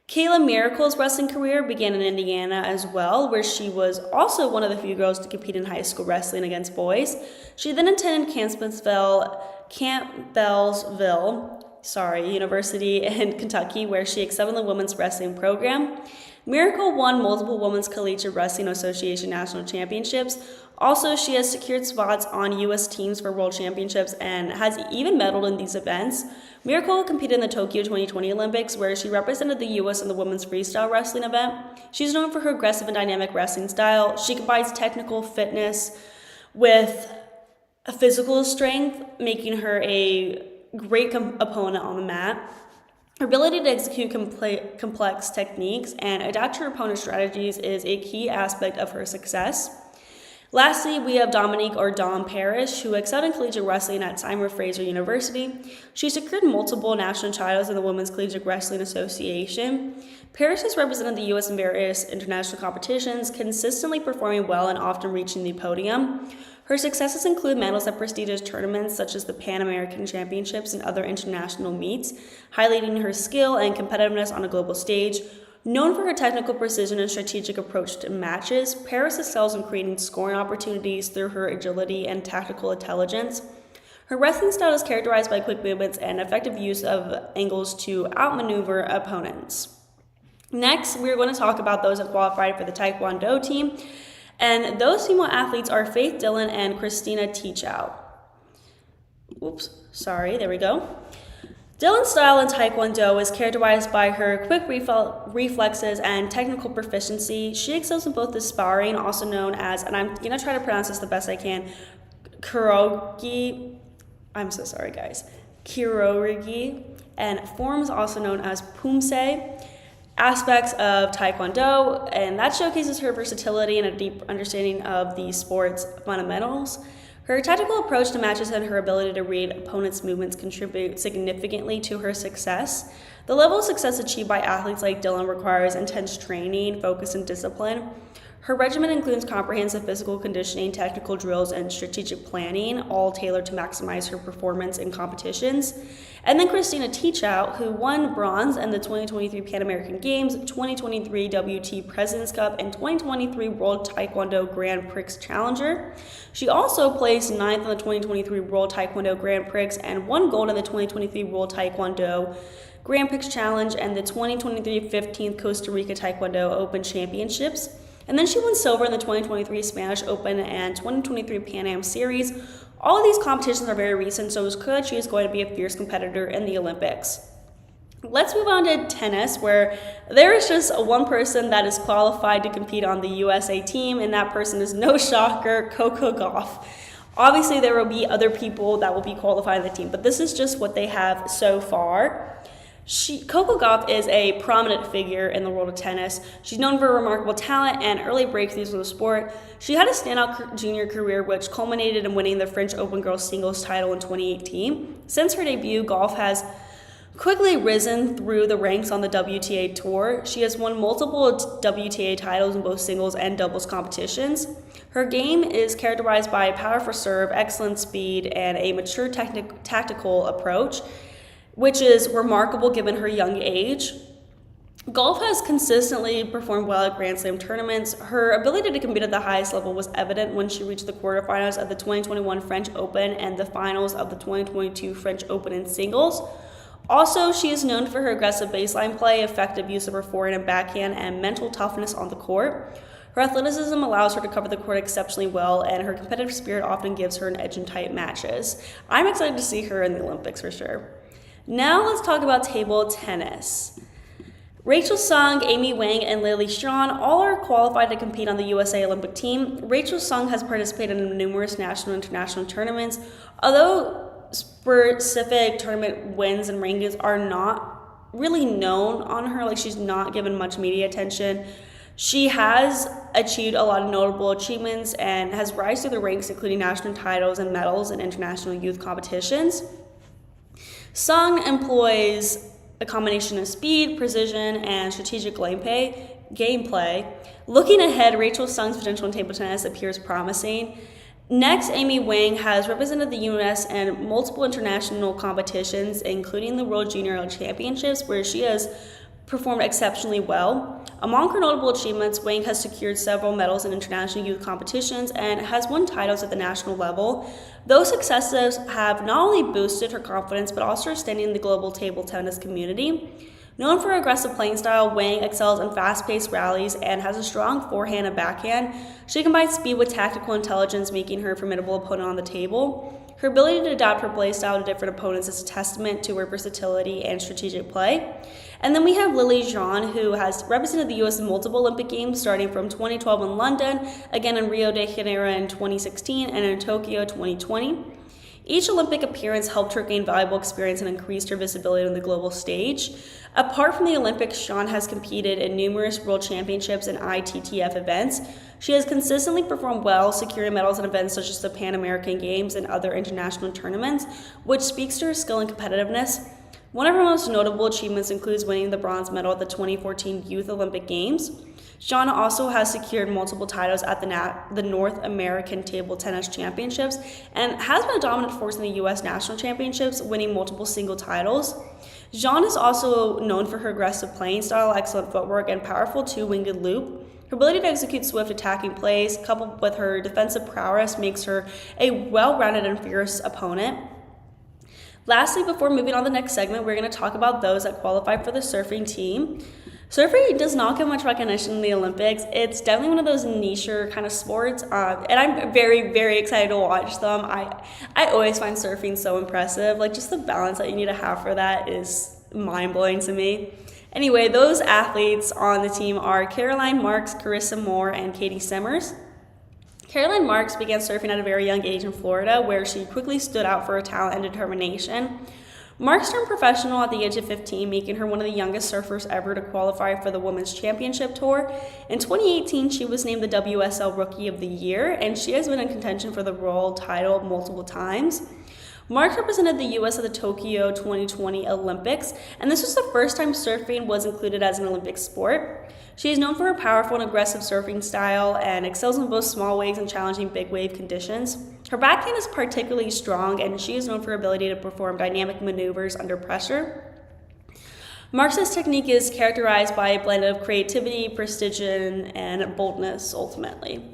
Kayla Miracle's wrestling career began in Indiana as well, where she was also one of the few girls to compete in high school wrestling against boys. She then attended Campbellsville University in Kentucky, where she excelled in the women's wrestling program. Miracle won multiple Women's Collegiate Wrestling Association national championships. Also, she has secured spots on U.S. teams for world championships and has even medaled in these events. Miracle competed in the Tokyo 2020 Olympics, where she represented the U.S. in the women's freestyle wrestling event. She's known for her aggressive and dynamic wrestling style. She combines technical fitness with physical strength, making her a great opponent on the mat. Her ability to execute complex techniques and adapt to her opponent's strategies is a key aspect of her success. Lastly, we have Dominique or Dom Parrish, who excelled in collegiate wrestling at Simon Fraser University. She secured multiple national titles in the Women's Collegiate Wrestling Association. Parrish has represented the U.S. in various international competitions, consistently performing well and often reaching the podium. Her successes include medals at prestigious tournaments such as the Pan American Championships and other international meets, highlighting her skill and competitiveness on a global stage. Known for her technical precision and strategic approach to matches, Parrish excels in creating scoring opportunities through her agility and tactical intelligence. Her wrestling style is characterized by quick movements and effective use of angles to outmaneuver opponents. Next, we're going to talk about those that qualified for the taekwondo team. And those female athletes are Faith Dillon and Christina Teachout. There we go. Dillon's style in taekwondo is characterized by her quick reflexes and technical proficiency. She excels in both the sparring, also known as, and I'm going to try to pronounce this the best I can, Kyoryugi. I'm so sorry, guys. Kyoryugi, and forms also known as Pumse. Aspects of taekwondo, and that showcases her versatility and a deep understanding of the sport's fundamentals. Her tactical approach to matches and her ability to read opponents' movements contribute significantly to her success. The level of success achieved by athletes like Dillon requires intense training, focus, and discipline. Her regimen includes comprehensive physical conditioning, technical drills, and strategic planning, all tailored to maximize her performance in competitions. And then Christina Teachout, who won bronze in the 2023 Pan American Games, 2023 WT President's Cup, and 2023 World Taekwondo Grand Prix Challenger. She also placed 9th in the 2023 World Taekwondo Grand Prix and won gold in the 2023 World Taekwondo Grand Prix Challenge and the 2023 15th Costa Rica Taekwondo Open Championships. And then she won silver in the 2023 Spanish Open and 2023 Pan Am Series. All of these competitions are very recent, so it was clear that she is going to be a fierce competitor in the Olympics. Let's move on to tennis, where there is just one person that is qualified to compete on the USA team, and that person is no shocker, Coco Gauff. Obviously, there will be other people that will be qualified on the team, but this is just what they have so far. Coco Gauff is a prominent figure in the world of tennis. She's known for her remarkable talent and early breakthroughs in the sport. She had a standout junior career, which culminated in winning the French Open girls singles title in 2018. Since her debut, Gauff has quickly risen through the ranks on the WTA tour. She has won multiple WTA titles in both singles and doubles competitions. Her game is characterized by power for serve, excellent speed, and a mature tactical approach, which is remarkable given her young age. Gauff has consistently performed well at Grand Slam tournaments. Her ability to compete at the highest level was evident when she reached the quarterfinals of the 2021 French Open and the finals of the 2022 French Open in singles. Also, she is known for her aggressive baseline play, effective use of her forehand and backhand, and mental toughness on the court. Her athleticism allows her to cover the court exceptionally well, and her competitive spirit often gives her an edge in tight matches. I'm excited to see her in the Olympics for sure. Now let's talk about table tennis. Rachel Sung, Amy Wang, and Lily Shawn all are qualified to compete on the USA Olympic team. Rachel Sung has participated in numerous national and international tournaments. Although specific tournament wins and rankings are not really known on her, like she's not given much media attention, she has achieved a lot of notable achievements and has risen through the ranks, including national titles and medals in international youth competitions. Sung employs a combination of speed, precision, and strategic gameplay. Looking ahead, Rachel Sung's potential in table tennis appears promising. Next, Amy Wang has represented the U.S. in multiple international competitions, including the World Junior Championships, where she has performed exceptionally well. Among her notable achievements, Wang has secured several medals in international youth competitions and has won titles at the national level. Those successes have not only boosted her confidence, but also her standing in the global table tennis community. Known for her aggressive playing style, Wang excels in fast-paced rallies and has a strong forehand and backhand. She combines speed with tactical intelligence, making her a formidable opponent on the table. Her ability to adapt her play style to different opponents is a testament to her versatility and strategic play. And then we have Lily Shawn, who has represented the U.S. in multiple Olympic Games, starting from 2012 in London, again in Rio de Janeiro in 2016, and in Tokyo 2020. Each Olympic appearance helped her gain valuable experience and increased her visibility on the global stage. Apart from the Olympics, Shawn has competed in numerous world championships and ITTF events. She has consistently performed well, securing medals in events such as the Pan American Games and other international tournaments, which speaks to her skill and competitiveness. One of her most notable achievements includes winning the bronze medal at the 2014 Youth Olympic Games. Shawn also has secured multiple titles at the North American Table Tennis Championships and has been a dominant force in the U.S. National Championships, winning multiple single titles. Shawn is also known for her aggressive playing style, excellent footwork, and powerful two-winged loop. Her ability to execute swift attacking plays, coupled with her defensive prowess, makes her a well-rounded and fierce opponent. Lastly, before moving on to the next segment, we're going to talk about those that qualify for the surfing team. Surfing does not get much recognition in the Olympics. It's definitely one of those niche kind of sports, and I'm very, very excited to watch them. I always find surfing so impressive. Like, just the balance that you need to have for that is mind-blowing to me. Anyway, those athletes on the team are Caroline Marks, Carissa Moore, and Katie Semmers. Caroline Marks began surfing at a very young age in Florida, where she quickly stood out for her talent and determination. Marks turned professional at the age of 15, making her one of the youngest surfers ever to qualify for the Women's Championship Tour. In 2018, she was named the WSL Rookie of the Year, and she has been in contention for the world title multiple times. Marks represented the U.S. at the Tokyo 2020 Olympics, and this was the first time surfing was included as an Olympic sport. She is known for her powerful and aggressive surfing style and excels in both small waves and challenging big wave conditions. Her backhand is particularly strong, and she is known for her ability to perform dynamic maneuvers under pressure. Marks' technique is characterized by a blend of creativity, precision, and boldness, ultimately.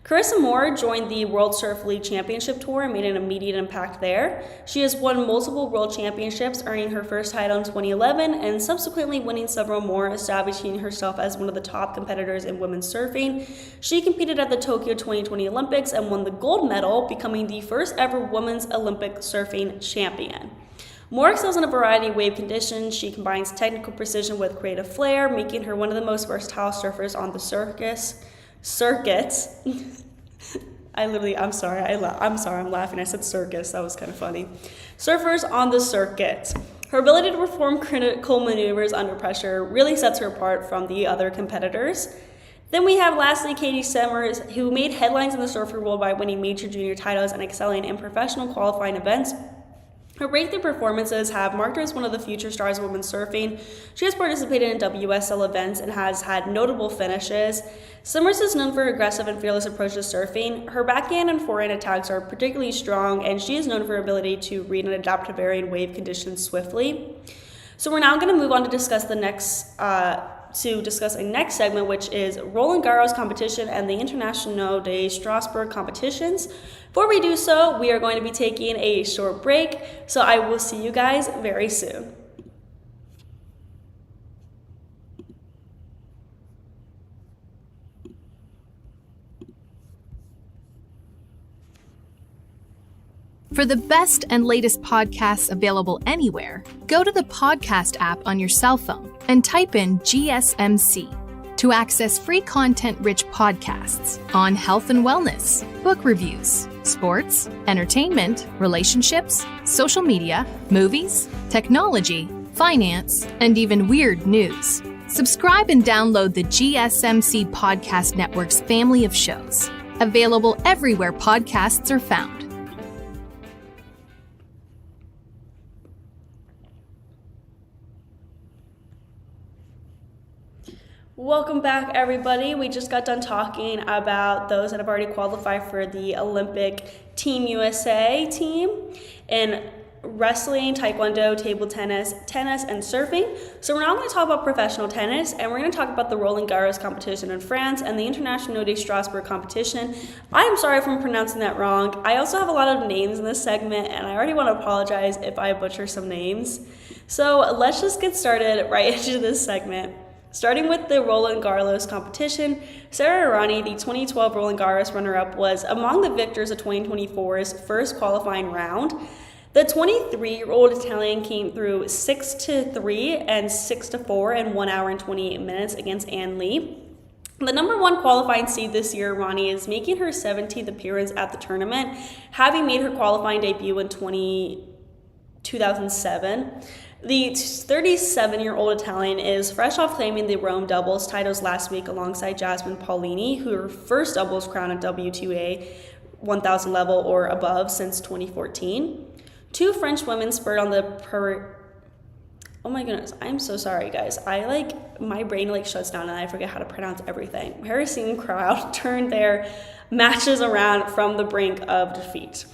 Carissa Moore joined the World Surf League Championship Tour and made an immediate impact there. She has won multiple world championships, earning her first title in 2011 and subsequently winning several more, establishing herself as one of the top competitors in women's surfing. She competed at the Tokyo 2020 Olympics and won the gold medal, becoming the first ever women's Olympic surfing champion. Moore excels in a variety of wave conditions. She combines technical precision with creative flair, making her one of the most versatile surfers on the circuits. I'm sorry, I'm laughing. I said circus. That was kind of funny. Surfers on the circuit. Her ability to perform critical maneuvers under pressure really sets her apart from the other competitors. Then we have lastly Katie Semmers, who made headlines in the surfer world by winning major junior titles and excelling in professional qualifying events. Her breakthrough performances have marked her as one of the future stars of women's surfing. She has participated in WSL events and has had notable finishes. Semmers is known for her aggressive and fearless approach to surfing. Her backhand and forehand attacks are particularly strong, and she is known for her ability to read and adapt to varying wave conditions swiftly. So we're now going to move on to discuss a next segment, which is Roland Garros competition and the Internationaux de Strasbourg competitions. Before we do so, we are going to be taking a short break, so I will see you guys very soon. For the best and latest podcasts available anywhere, go to the podcast app on your cell phone and type in GSMC to access free content-rich podcasts on health and wellness, book reviews, sports, entertainment, relationships, social media, movies, technology, finance, and even weird news. Subscribe and download the GSMC Podcast Network's family of shows, available everywhere podcasts are found. Welcome back, everybody. We just got done talking about those that have already qualified for the Olympic Team USA team in wrestling, taekwondo, table tennis, and surfing. So we're now going to talk about professional tennis, and we're going to talk about the Roland Garros competition in France and the Internationaux de Strasbourg competition. I am sorry if I'm pronouncing that wrong. I also have a lot of names in this segment, and I already want to apologize if I butcher some names. So let's just get started right into this segment. Starting with the Roland Garros competition, Sara Errani, the 2012 Roland Garros runner-up, was among the victors of 2024's first qualifying round. The 23-year-old Italian came through 6-3 and 6-4 in 1 hour and 28 minutes against Ann Lee. The number one qualifying seed this year, Errani, is making her 17th appearance at the tournament, having made her qualifying debut in 2007. The 37-year-old Italian is fresh off claiming the Rome doubles titles last week alongside Jasmine Paolini, who her first doubles crown at WTA 1000 level or above since 2014. Two French women spurred on the Oh my goodness, I'm so sorry, guys. My brain shuts down and I forget how to pronounce everything. Parisian crowd turned their matches around from the brink of defeat.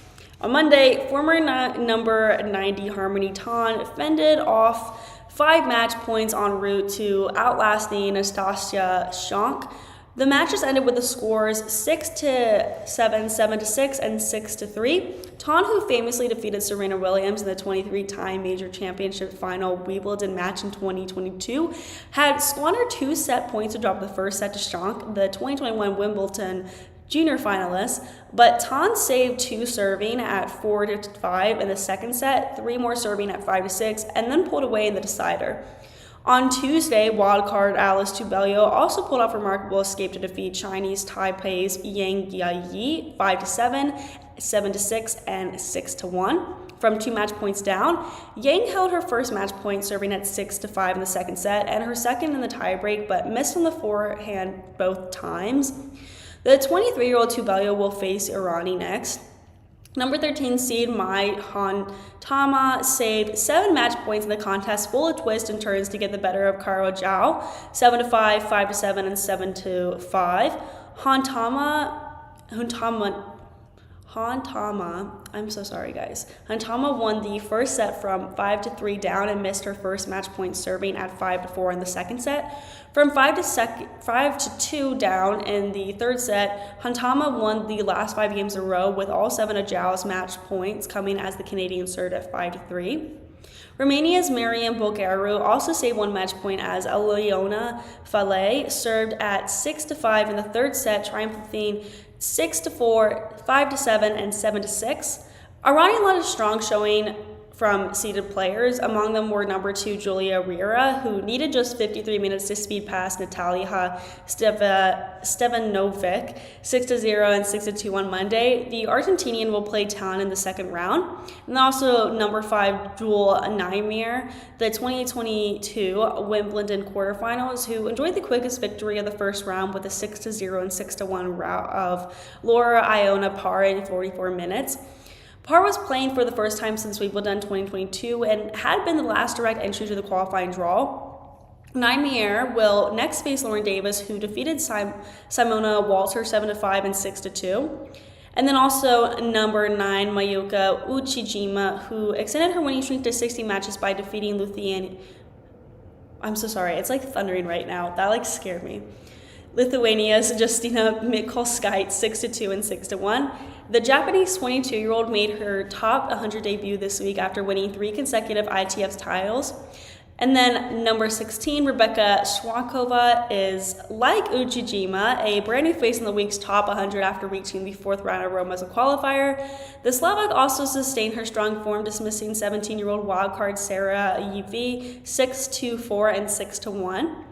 On Monday, former number 90 Harmony Tan fended off 5 match points en route to outlasting Nastasia Schonk The matches ended with the scores 6-7, 7-6, and 6-3. Ton, who famously defeated Serena Williams in the 23-time major championship final Wimbledon match in 2022, had squandered 2 set points to drop the first set to Schank, the 2021 Wimbledon junior finalist, but Ton saved 2 serving at 4-5 in the second set, 3 more serving at 5-6, and then pulled away in the decider. On Tuesday, wildcard Alice Tubello also pulled off a remarkable escape to defeat Chinese Taipei's Yang Jiayi 5-7, 7-6, and 6-1. From 2 match points down, Yang held her first match point serving at 6-5 in the second set and her second in the tiebreak, but missed on the forehand both times. The 23-year-old Tubello will face Irani next. Number 13 seed Mai Hantama saved 7 match points in the contest full of twists and turns to get the better of Caro Zhao, 7-5, 5-7, and 7-5. I'm so sorry, guys. Hantama won the first set from 5-3 down and missed her first match point serving at 5-4 in the second set. From 5-2 down in the third set, Hantama won the last 5 games in a row, with all 7 of Zhao's match points coming as the Canadian served at 5-3. Romania's Miriam Bulgaru also saved 1 match point as Aliona Falei served at 6-5 in the third set, triumphing 6-4, 5-7, and 7-6. Irani led a strong showing from seeded players. Among them were number 2 Julia Riera, who needed just 53 minutes to speed past Natalia Stevanovic 6-0 and 6-2 on Monday. The Argentinian will play Town in the second round. And also number 5 Jewel Naimir, the 2022 Wimbledon quarterfinals, who enjoyed the quickest victory of the first round with a 6-0 and 6-1 rout of Laura Iona Parr in 44 minutes. Parr was playing for the first time since Wimbledon 2022 and had been the last direct entry to the qualifying draw. Naimier will next face Lauren Davis, who defeated Simona Walter 7-5 and 6-2. And then also number 9 Mayuka Uchijima, who extended her winning streak to 60 matches by defeating Lithuania. I'm so sorry, it's like thundering right now. That scared me. Lithuania's Justina Mikulskite 6-2 and 6-1. The Japanese 22-year-old made her top 100 debut this week after winning 3 consecutive ITF titles. And then number 16, Rebecca Schwankova, is like Uchijima, a brand new face in the week's top 100 after reaching the 4th round of Rome as a qualifier. The Slovak also sustained her strong form, dismissing 17-year-old wildcard Sarah Yv 6-4 and 6-1.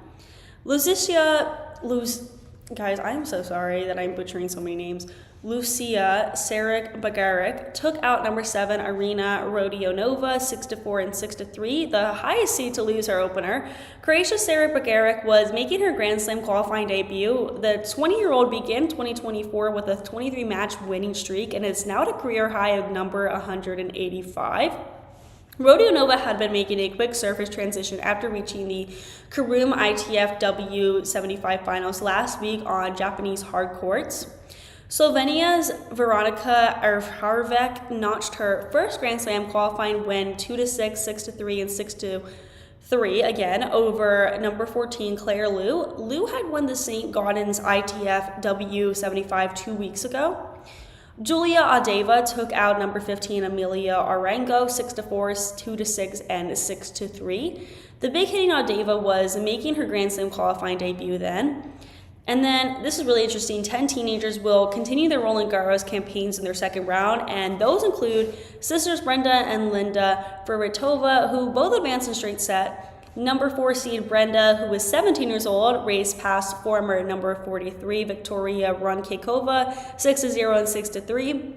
Guys, I'm so sorry that I'm butchering so many names. Lucia Saric Bagaric took out number 7 Irina Rodionova 6-4 and 6-3, the highest seed to lose her opener. Croatia's Saric Bagaric was making her Grand Slam qualifying debut. The 20-year-old began 2024 with a 23-match winning streak and is now at a career high of number 185. Rodionova had been making a quick surface transition after reaching the Kurum ITF W75 finals last week on Japanese hard courts. Slovenia's Veronika Arharvek notched her first Grand Slam qualifying win 2-6, 6-3, and 6-3 again over number 14 Claire Liu. Liu had won the St. Gaudens ITF W75 2 weeks ago. Julia Adeva took out number 15 Amelia Arango 6-4, 2-6, and 6-3. The big hitting Adeva was making her Grand Slam qualifying debut then. And then, this is really interesting, 10 teenagers will continue their Roland Garros campaigns in their second round, and those include sisters Brenda and Linda Ferritova, who both advanced in straight set. Number 4 seed Brenda, who is 17 years old, raced past former number 43 Victoria Runkakova 6-0 and 6-3.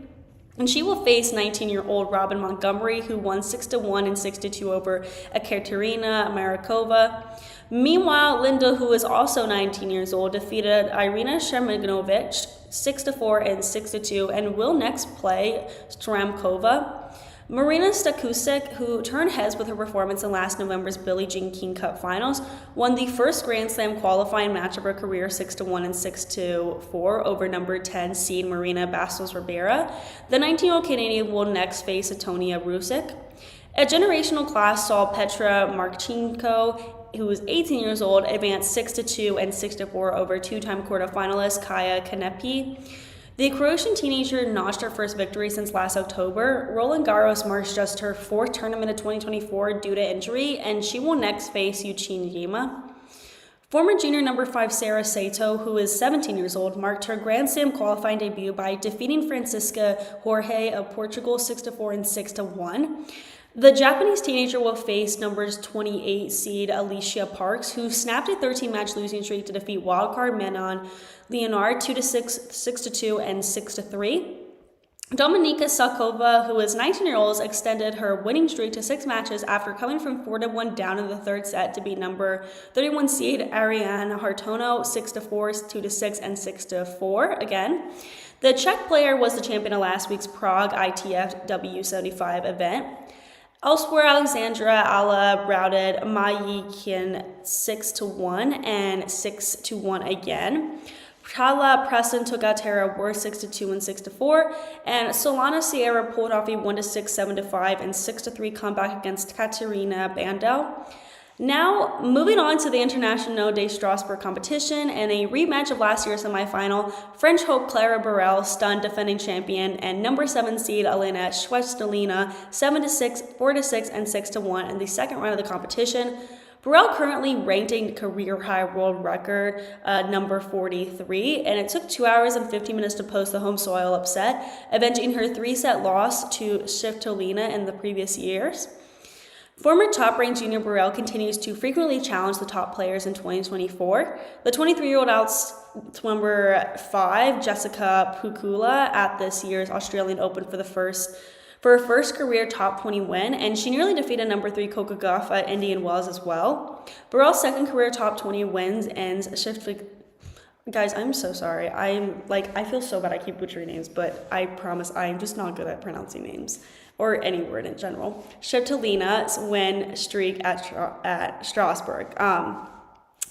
And she will face 19-year-old Robin Montgomery, who won 6-1 and 6-2 over Ekaterina Marakova. Meanwhile, Linda, who is also 19 years old, defeated Irina Shermignovich 6-4 and 6-2 and will next play Stramkova. Marina Stakusek, who turned heads with her performance in last November's Billie Jean King Cup finals, won the first Grand Slam qualifying match of her career 6-1 and 6-4 over number 10 seed Marina Bastos Ribera. The 19-year-old Canadian will next face Antonia Rusick. A generational clash saw Petra Marchenko who is 18 years old, advanced 6-2 and 6-4 over two-time quarterfinalist Kahleah Copper. The Croatian teenager notched her first victory since last October. Roland Garros marks just her fourth tournament of 2024 due to injury, and she will next face Yuchin Yima. Former junior number 5 Sarah Sato, who is 17 years old, marked her Grand Slam qualifying debut by defeating Francisca Jorge of Portugal 6-4 and 6-1. The Japanese teenager will face numbers 28 seed Alicia Parks, who snapped a 13-match losing streak to defeat wildcard Manon Leonard 2-6, 6-2, and 6-3. Dominika Sakova, who is 19 years old, extended her winning streak to 6 matches after coming from 4-1 down in the third set to beat number 31 seed Ariane Hartono 6-4, 2-6, and 6-4 again. The Czech player was the champion of last week's Prague ITF W75 event. Elsewhere, Alexandra Alla routed Mai Kin 6-1 and 6-1 again. Carla Preston took out Tara Worth 6-2 and 6-4, and Solana Sierra pulled off a 1-6, 7-5, and 6-3 comeback against Katerina Bandel. Now, moving on to the Internationaux de Strasbourg competition and a rematch of last year's semifinal, French hope Clara Burel stunned defending champion and number 7 seed Elena Svitolina 7-6, 4-6, and 6-1 in the second round of the competition. Burel currently ranked a career-high world record, number 43, and it took 2 hours and 15 minutes to post the home soil upset, avenging her 3-set loss to Svitolina in the previous years. Former top-ranked junior Burel continues to frequently challenge the top players in 2024. The 23-year-old outs number 5, Jessica Pegula, at this year's Australian Open for her first career top 20 win, and she nearly defeated number 3 Coco Gauff at Indian Wells as well. Burel's second career top 20 wins ends Guys, I'm so sorry. I feel so bad I keep butchering names, but I promise I'm just not good at pronouncing names or any word in general. Svitolina's win streak at Strasbourg.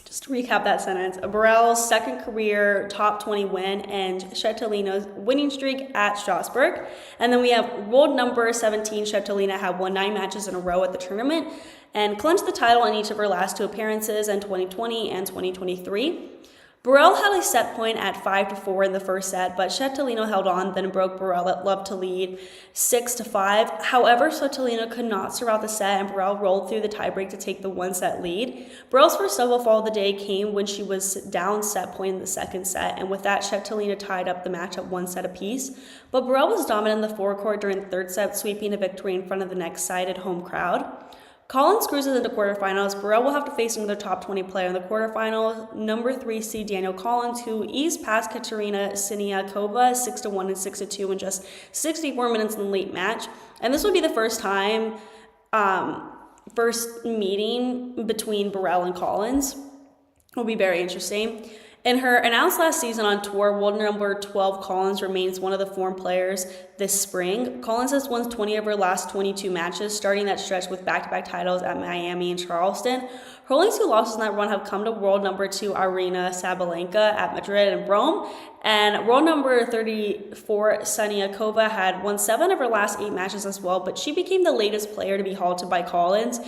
Just to recap that sentence, Burel's second career top 20 win and Svitolina's winning streak at Strasbourg. And then we have world number 17, Svitolina, had won 9 matches in a row at the tournament and clinched the title in each of her last 2 appearances in 2020 and 2023. Burel had a set point at 5-4 in the first set, but Svitolina held on, then broke Burel at love to lead 6-5. However, Svitolina could not survive the set, and Burel rolled through the tiebreak to take the 1-set lead. Burel's first double fall of the day came when she was down set point in the second set, and with that, Svitolina tied up the match at 1 set apiece. But Burel was dominant in the forecourt during the third set, sweeping a victory in front of the next-sided home crowd. Collins cruises into quarterfinals. Burel will have to face another top 20 player in the quarterfinals, number 3 seed Daniel Collins, who eased past Katerina Siniakova 6-1 and 6-2 in just 64 minutes in the late match. And this would be the first meeting between Burel and Collins. It will be very interesting. In her announced last season on tour, world number 12 Collins remains one of the form players this spring. Collins has won 20 of her last 22 matches, starting that stretch with back-to-back titles at Miami and Charleston. Her only 2 losses in that run have come to world number 2 Arina Sabalenka at Madrid and Rome. And world number 34 Siniakova had won 7 of her last 8 matches as well, but she became the latest player to be halted by Collins.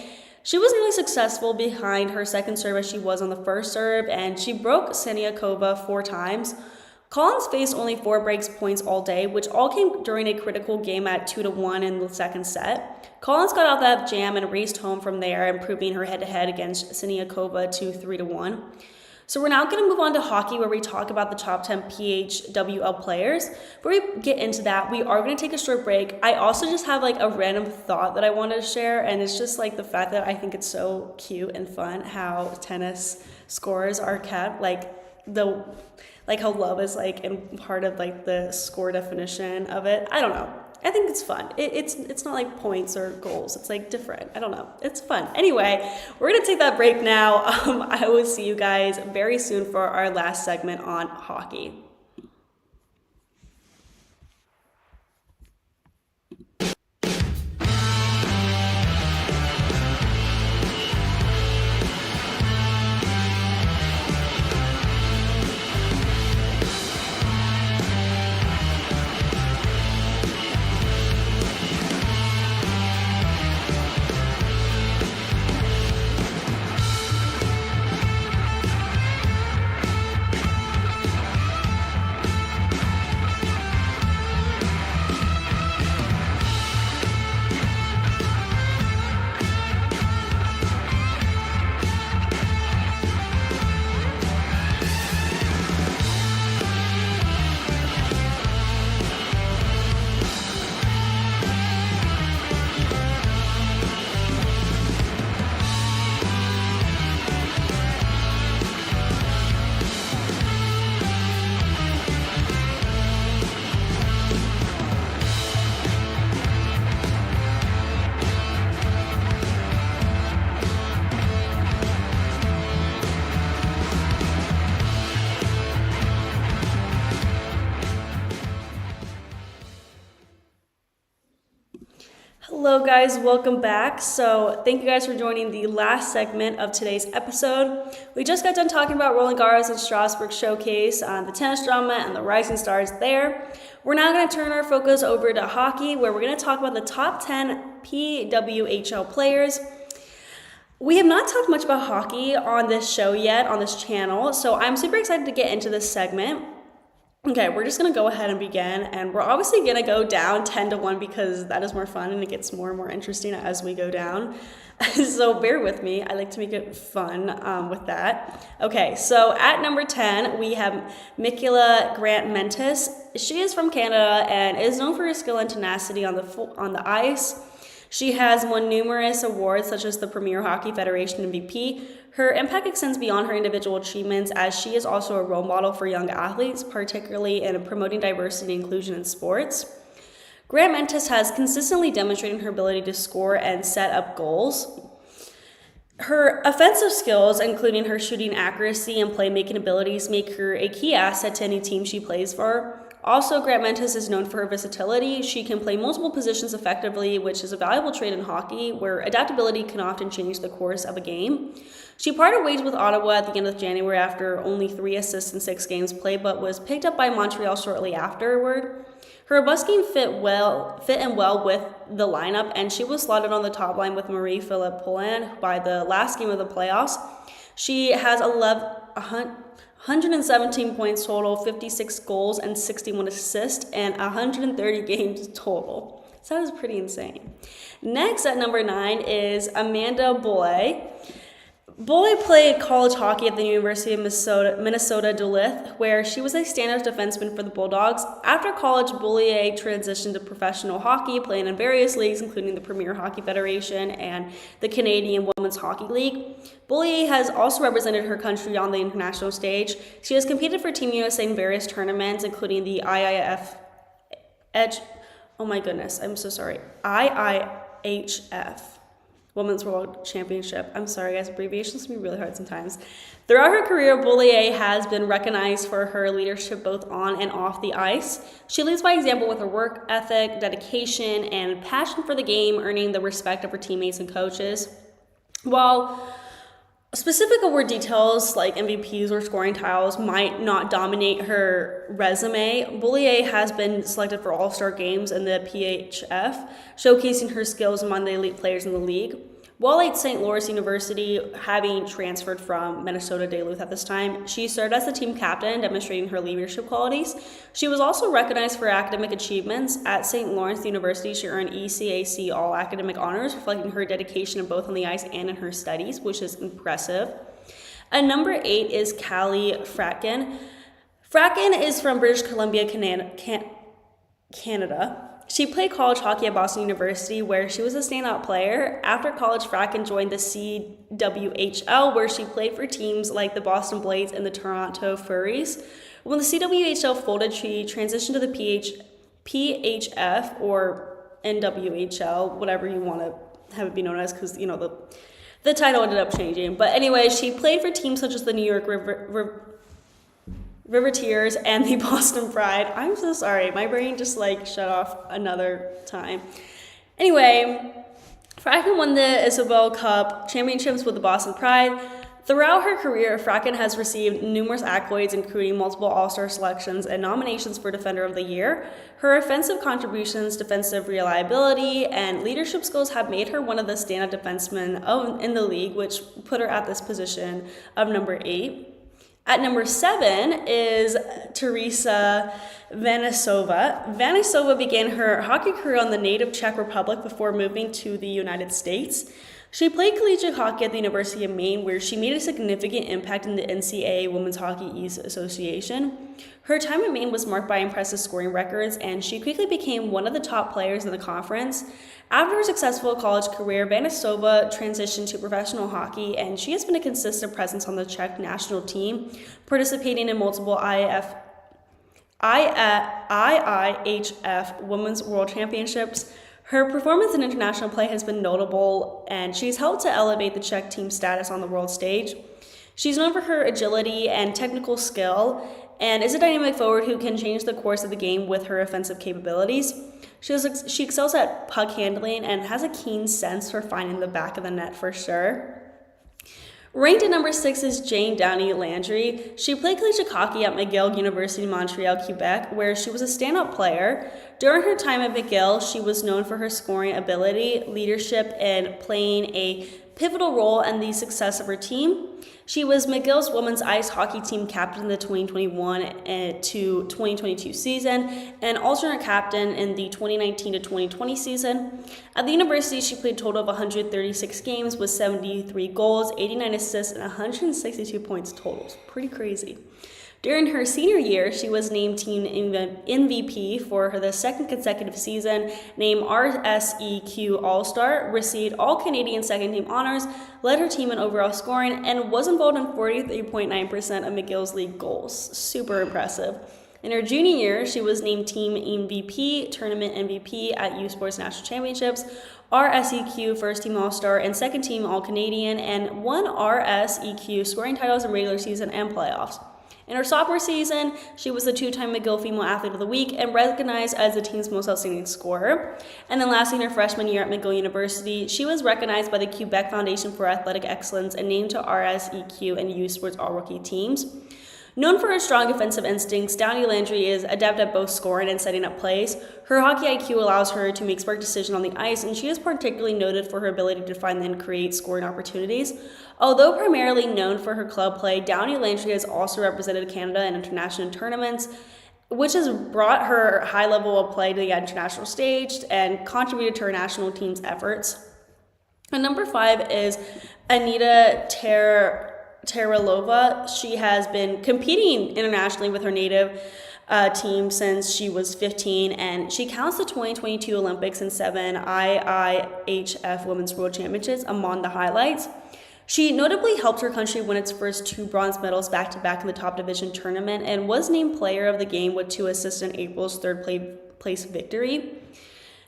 She wasn't really successful behind her second serve as she was on the first serve, and she broke Siniakova 4 times. Collins faced only 4 breaks points all day, which all came during a critical game at 2-1 in the second set. Collins got out that jam and raced home from there, improving her head-to-head against Siniakova to 3-1. So we're now going to move on to hockey, where we talk about the top 10 PWHL players. Before we get into that, we are going to take a short break. I also just have a random thought that I wanted to share, and it's just the fact that I think it's so cute and fun how tennis scores are kept, how love is in part of the score definition of it. I don't know. I think it's fun. It's not points or goals. It's different. I don't know. It's fun. Anyway, we're going to take that break now. I will see you guys very soon for our last segment on hockey. Hello guys, welcome back. So thank you guys for joining the last segment of today's episode. We just got done talking about Roland Garros and Strasbourg showcase, the tennis drama and the rising stars there. We're now going to turn our focus over to hockey, where we're going to talk about the top 10 PWHL players. We have not talked much about hockey on this show yet, on this channel, so I'm super excited to get into this segment. Okay, we're just going to go ahead and begin, and we're obviously going to go down 10-1 because that is more fun and it gets more and more interesting as we go down. So bear with me. I like to make it fun with that. Okay, so at number 10, we have Michaela Grant-Mentis. She is from Canada and is known for her skill and tenacity on the ice. She has won numerous awards such as the Premier Hockey Federation MVP. Her impact extends beyond her individual achievements, as she is also a role model for young athletes, particularly in promoting diversity and inclusion in sports. Grant-Mentis has consistently demonstrated her ability to score and set up goals. Her offensive skills, including her shooting accuracy and playmaking abilities, make her a key asset to any team she plays for. Also, Grant-Mentis is known for her versatility. She can play multiple positions effectively, which is a valuable trait in hockey, where adaptability can often change the course of a game. She parted ways with Ottawa at the end of January after only 3 assists in 6 games played, but was picked up by Montreal shortly afterward. Her busking fit in well with the lineup, and she was slotted on the top line with Marie-Philippe Poulin by the last game of the playoffs. She has 117 points total, 56 goals, and 61 assists, and 130 games total. So that is pretty insane. Next at number 9 is Amanda Boulay. Boulay played college hockey at the University of Minnesota Duluth, where she was a standout defenseman for the Bulldogs. After college, Boulay transitioned to professional hockey, playing in various leagues, including the Premier Hockey Federation and the Canadian Women's Hockey League. Boulay has also represented her country on the international stage. She has competed for Team USA in various tournaments, including the IIHF, Women's World Championship. I'm sorry guys, abbreviations can be really hard sometimes. Throughout her career, Boulay has been recognized for her leadership both on and off the ice. She leads by example with her work ethic, dedication, and passion for the game, earning the respect of her teammates and coaches. While specific award details like MVPs or scoring titles might not dominate her resume, Boulay has been selected for All-Star games in the PHF, showcasing her skills among the elite players in the league. While at St. Louis University, having transferred from Minnesota Duluth at this time, she served as the team captain, demonstrating her leadership qualities. She was also recognized for academic achievements. At St. Lawrence University, she earned ECAC All-Academic Honors, reflecting her dedication both on the ice and in her studies, which is impressive. At number 8 is Callie Fratkin. Fratkin is from British Columbia, Canada. She played college hockey at Boston University, where she was a standout player. After college, Fratkin joined the CWHL, where she played for teams like the Boston Blades and the Toronto Furies. When the CWHL folded, she transitioned to the PHF or NWHL, whatever you want to have it be known as, because the title ended up changing. But anyway, she played for teams such as the New York Riveteers and the Boston Pride. I'm so sorry. My brain just shut off another time. Anyway, Fratkin won the Isabelle Cup championships with the Boston Pride. Throughout her career, Fratkin has received numerous accolades, including multiple All-Star selections and nominations for Defender of the Year. Her offensive contributions, defensive reliability, and leadership skills have made her one of the standout defensemen in the league, which put her at this position of number 8. At number 7 is Teresa Vanisova. Vanisova began her hockey career on the native Czech Republic before moving to the United States. She played collegiate hockey at the University of Maine, where she made a significant impact in the NCAA Women's Hockey East Association. Her time at Maine was marked by impressive scoring records, and she quickly became one of the top players in the conference. After her successful college career, Vanisova transitioned to professional hockey, and she has been a consistent presence on the Czech national team, participating in multiple IIHF Women's World Championships. Her performance in international play has been notable, and she's helped to elevate the Czech team's status on the world stage. She's known for her agility and technical skill, and is a dynamic forward who can change the course of the game with her offensive capabilities. She excels at puck handling and has a keen sense for finding the back of the net for sure. Ranked at number 6 is Jane Downey Landry. She played collegiate hockey at McGill University, Montreal, Quebec, where she was a standout player. During her time at McGill, she was known for her scoring ability, leadership, and playing a pivotal role in the success of her team. She was McGill's women's ice hockey team captain in the 2021 to 2022 season and alternate captain in the 2019 to 2020 season. At the university, she played a total of 136 games with 73 goals, 89 assists, and 162 points total. Pretty crazy. During her senior year, she was named team MVP for the second consecutive season, named RSEQ All-Star, received All-Canadian second-team honors, led her team in overall scoring, and was involved in 43.9% of McGill's league goals. Super impressive. In her junior year, she was named team MVP, tournament MVP at U Sports National Championships, RSEQ First-Team All-Star, and Second-Team All-Canadian, and won RSEQ scoring titles in regular season and playoffs. In her sophomore season, she was the 2-time McGill Female Athlete of the Week and recognized as the team's most outstanding scorer. And then lastly, in her freshman year at McGill University, she was recognized by the Quebec Foundation for Athletic Excellence and named to RSEQ and U Sports All-Rookie teams. Known for her strong defensive instincts, Downey Landry is adept at both scoring and setting up plays. Her hockey IQ allows her to make smart decisions on the ice, and she is particularly noted for her ability to find and create scoring opportunities. Although primarily known for her club play, Downey Landry has also represented Canada in international tournaments, which has brought her high level of play to the international stage and contributed to her national team's efforts. And number 5 is Anita Teralova. She has been competing internationally with her native team since she was 15, and she counts the 2022 Olympics and 7 IIHF Women's World Championships among the highlights. She notably helped her country win its first 2 bronze medals back-to-back in the top division tournament and was named player of the game with 2 assists in April's third-place victory.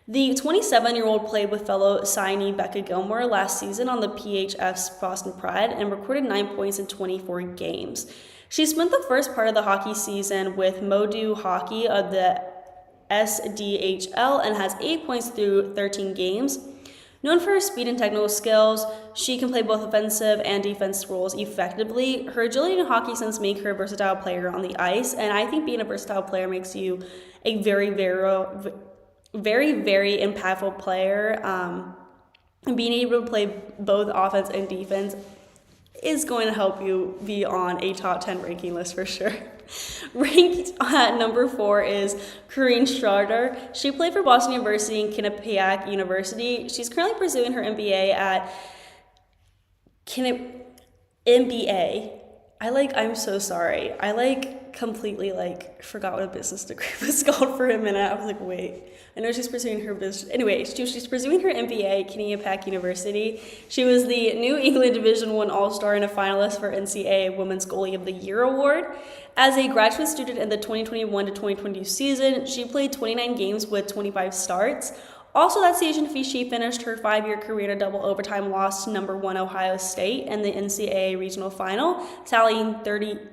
The 27-year-old played with fellow signee Becca Gilmore last season on the PHF's Boston Pride and recorded 9 points in 24 games. She spent the first part of the hockey season with Modu Hockey of the SDHL and has 8 points through 13 games. Known for her speed and technical skills, she can play both offensive and defensive roles effectively. Her agility and hockey sense make her a versatile player on the ice, and I think being a versatile player makes you a very, very impactful player. And being able to play both offense and defense is going to help you be on a top 10 ranking list for sure. Ranked at number 4 is Corinne Schroeder. She played for Boston University and Quinnipiac University. She's currently pursuing her MBA at MBA. I'm so sorry. I completely forgot what a business degree was called for a minute. I was like, wait. I know she's pursuing her business. Anyway, she's pursuing her MBA at Quinnipiac University. She was the New England Division I All-Star and a finalist for NCAA Women's Goalie of the Year award. As a graduate student in the 2021 to 2022 season, she played 29 games with 25 starts. Also that season, she finished her 5-year career in a double overtime loss to number 1 Ohio State in the NCAA regional final, tallying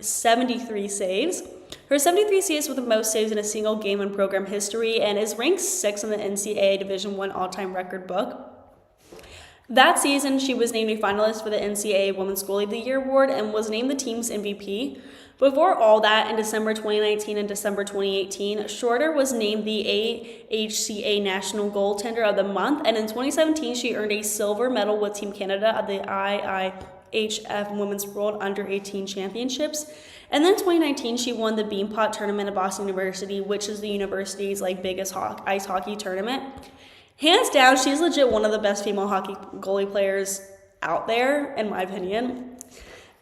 73 saves. Her 73 saves were the most saves in a single game in program history and is ranked 6th in the NCAA Division I all-time record book. That season, she was named a finalist for the NCAA Women's Goalie of the Year award and was named the team's MVP. Before all that, in December 2019 and December 2018, Schroeder was named the AHCA National Goaltender of the Month, and in 2017, she earned a silver medal with Team Canada at the IIHF Women's World Under-18 Championships. And then in 2019, she won the Beanpot Tournament at Boston University, which is the university's biggest ice hockey tournament. Hands down, she's legit one of the best female hockey goalie players out there, in my opinion.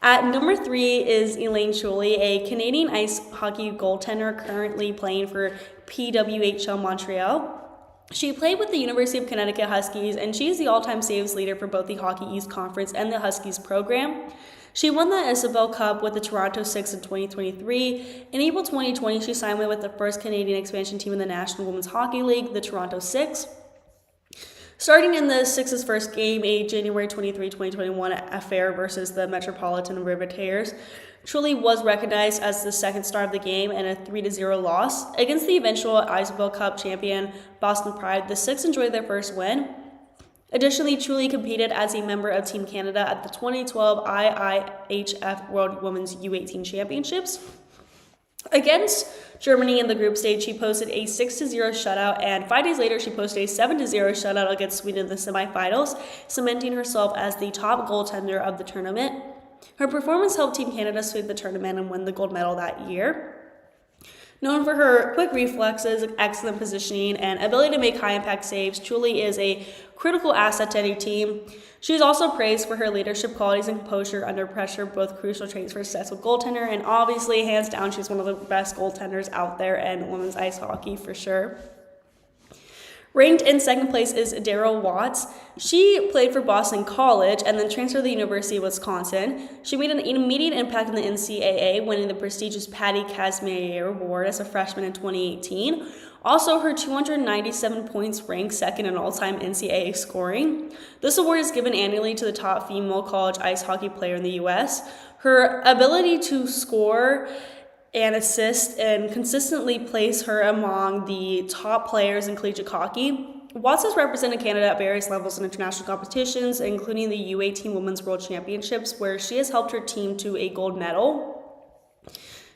At number 3 is Elaine Chuli, a Canadian ice hockey goaltender currently playing for PWHL Montreal. She played with the University of Connecticut Huskies, and she is the all-time saves leader for both the Hockey East Conference and the Huskies program. She won the Isabelle Cup with the Toronto Six in 2023. In April 2020, she signed with the first Canadian expansion team in the National Women's Hockey League, the Toronto Six. Starting in the Sixes' first game, a January 23, 2021 affair versus the Metropolitan Riveteers, Truly was recognized as the second star of the game in a 3-0 loss. Against the eventual Isabel Cup champion Boston Pride, the Six enjoyed their first win. Additionally, Truly competed as a member of Team Canada at the 2012 IIHF World Women's U18 Championships. Against Germany in the group stage, she posted a 6-0 shutout, and 5 days later, she posted a 7-0 shutout against Sweden in the semifinals, cementing herself as the top goaltender of the tournament. Her performance helped Team Canada sweep the tournament and win the gold medal that year. Known for her quick reflexes, excellent positioning, and ability to make high-impact saves, Truly is a critical asset to any team. She is also praised for her leadership qualities and composure under pressure, both crucial traits for a successful goaltender, and obviously, hands down, she's one of the best goaltenders out there in women's ice hockey for sure. Ranked in second place is Daryl Watts. She played for Boston College and then transferred to the University of Wisconsin. She made an immediate impact in the NCAA, winning the prestigious Patty Kazmaier Award as a freshman in 2018. Also, her 297 points ranked second in all-time NCAA scoring. This award is given annually to the top female college ice hockey player in the U.S. Her ability to score and assist and consistently place her among the top players in collegiate hockey. Watts has represented Canada at various levels in international competitions, including the U18 Women's World Championships, where she has helped her team to a gold medal.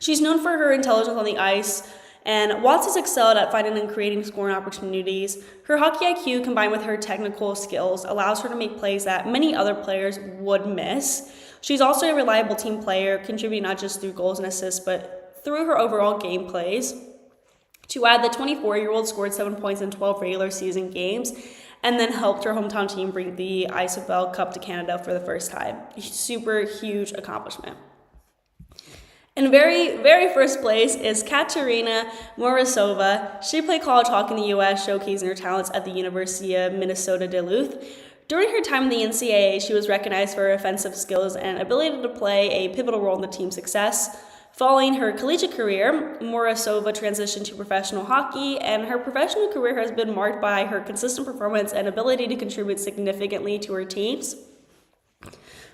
She's known for her intelligence on the ice, and Watts has excelled at finding and creating scoring opportunities. Her hockey IQ, combined with her technical skills, allows her to make plays that many other players would miss. She's also a reliable team player, contributing not just through goals and assists, but through her overall game plays. To add, the 24-year-old scored 7 points in 12 regular season games and then helped her hometown team bring the Isabel Cup to Canada for the first time. Super huge accomplishment. In very first place is Katerina Morozova. She played college hockey in the U.S., showcasing her talents at the University of Minnesota Duluth. During her time in the NCAA, she was recognized for her offensive skills and ability to play a pivotal role in the team's success. Following her collegiate career, Morozova transitioned to professional hockey, and her professional career has been marked by her consistent performance and ability to contribute significantly to her teams.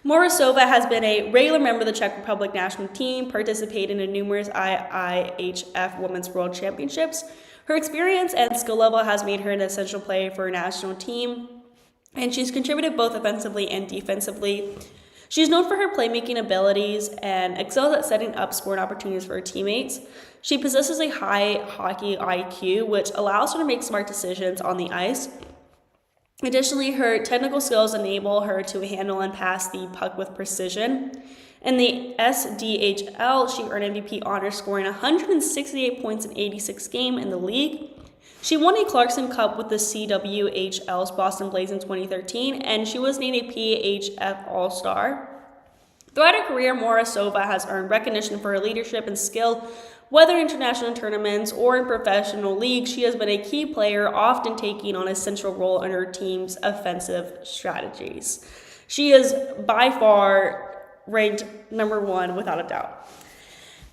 Morozova has been a regular member of the Czech Republic national team, participating in numerous IIHF Women's World Championships. Her experience and skill level has made her an essential player for her national team, and she's contributed both offensively and defensively. She's known for her playmaking abilities and excels at setting up scoring opportunities for her teammates. She possesses a high hockey IQ, which allows her to make smart decisions on the ice. Additionally, her technical skills enable her to handle and pass the puck with precision. In the SDHL, she earned MVP honors, scoring 168 points in 86 games in the league. She won a Clarkson Cup with the CWHL's Boston Blaze in 2013, and she was named a PHF All-Star. Throughout her career, Morozova has earned recognition for her leadership and skill. Whether in international tournaments or in professional leagues, she has been a key player, often taking on a central role in her team's offensive strategies. She is by far ranked number one without a doubt.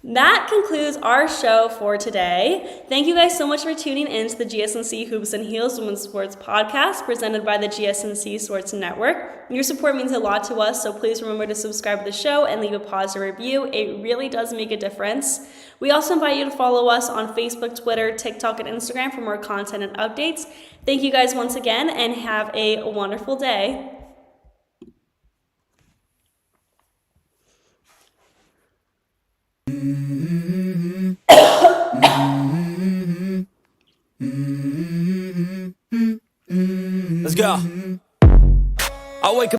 That concludes our show for today. Thank you guys so much for tuning in to the GSMC Hoops and Heels Women's Sports Podcast presented by the GSMC Sports Network. Your support means a lot to us, so please remember to subscribe to the show and leave a positive review. It really does make a difference. We also invite you to follow us on Facebook, Twitter, TikTok, and Instagram for more content and updates. Thank you guys once again, and have a wonderful day. Let's go. I wake up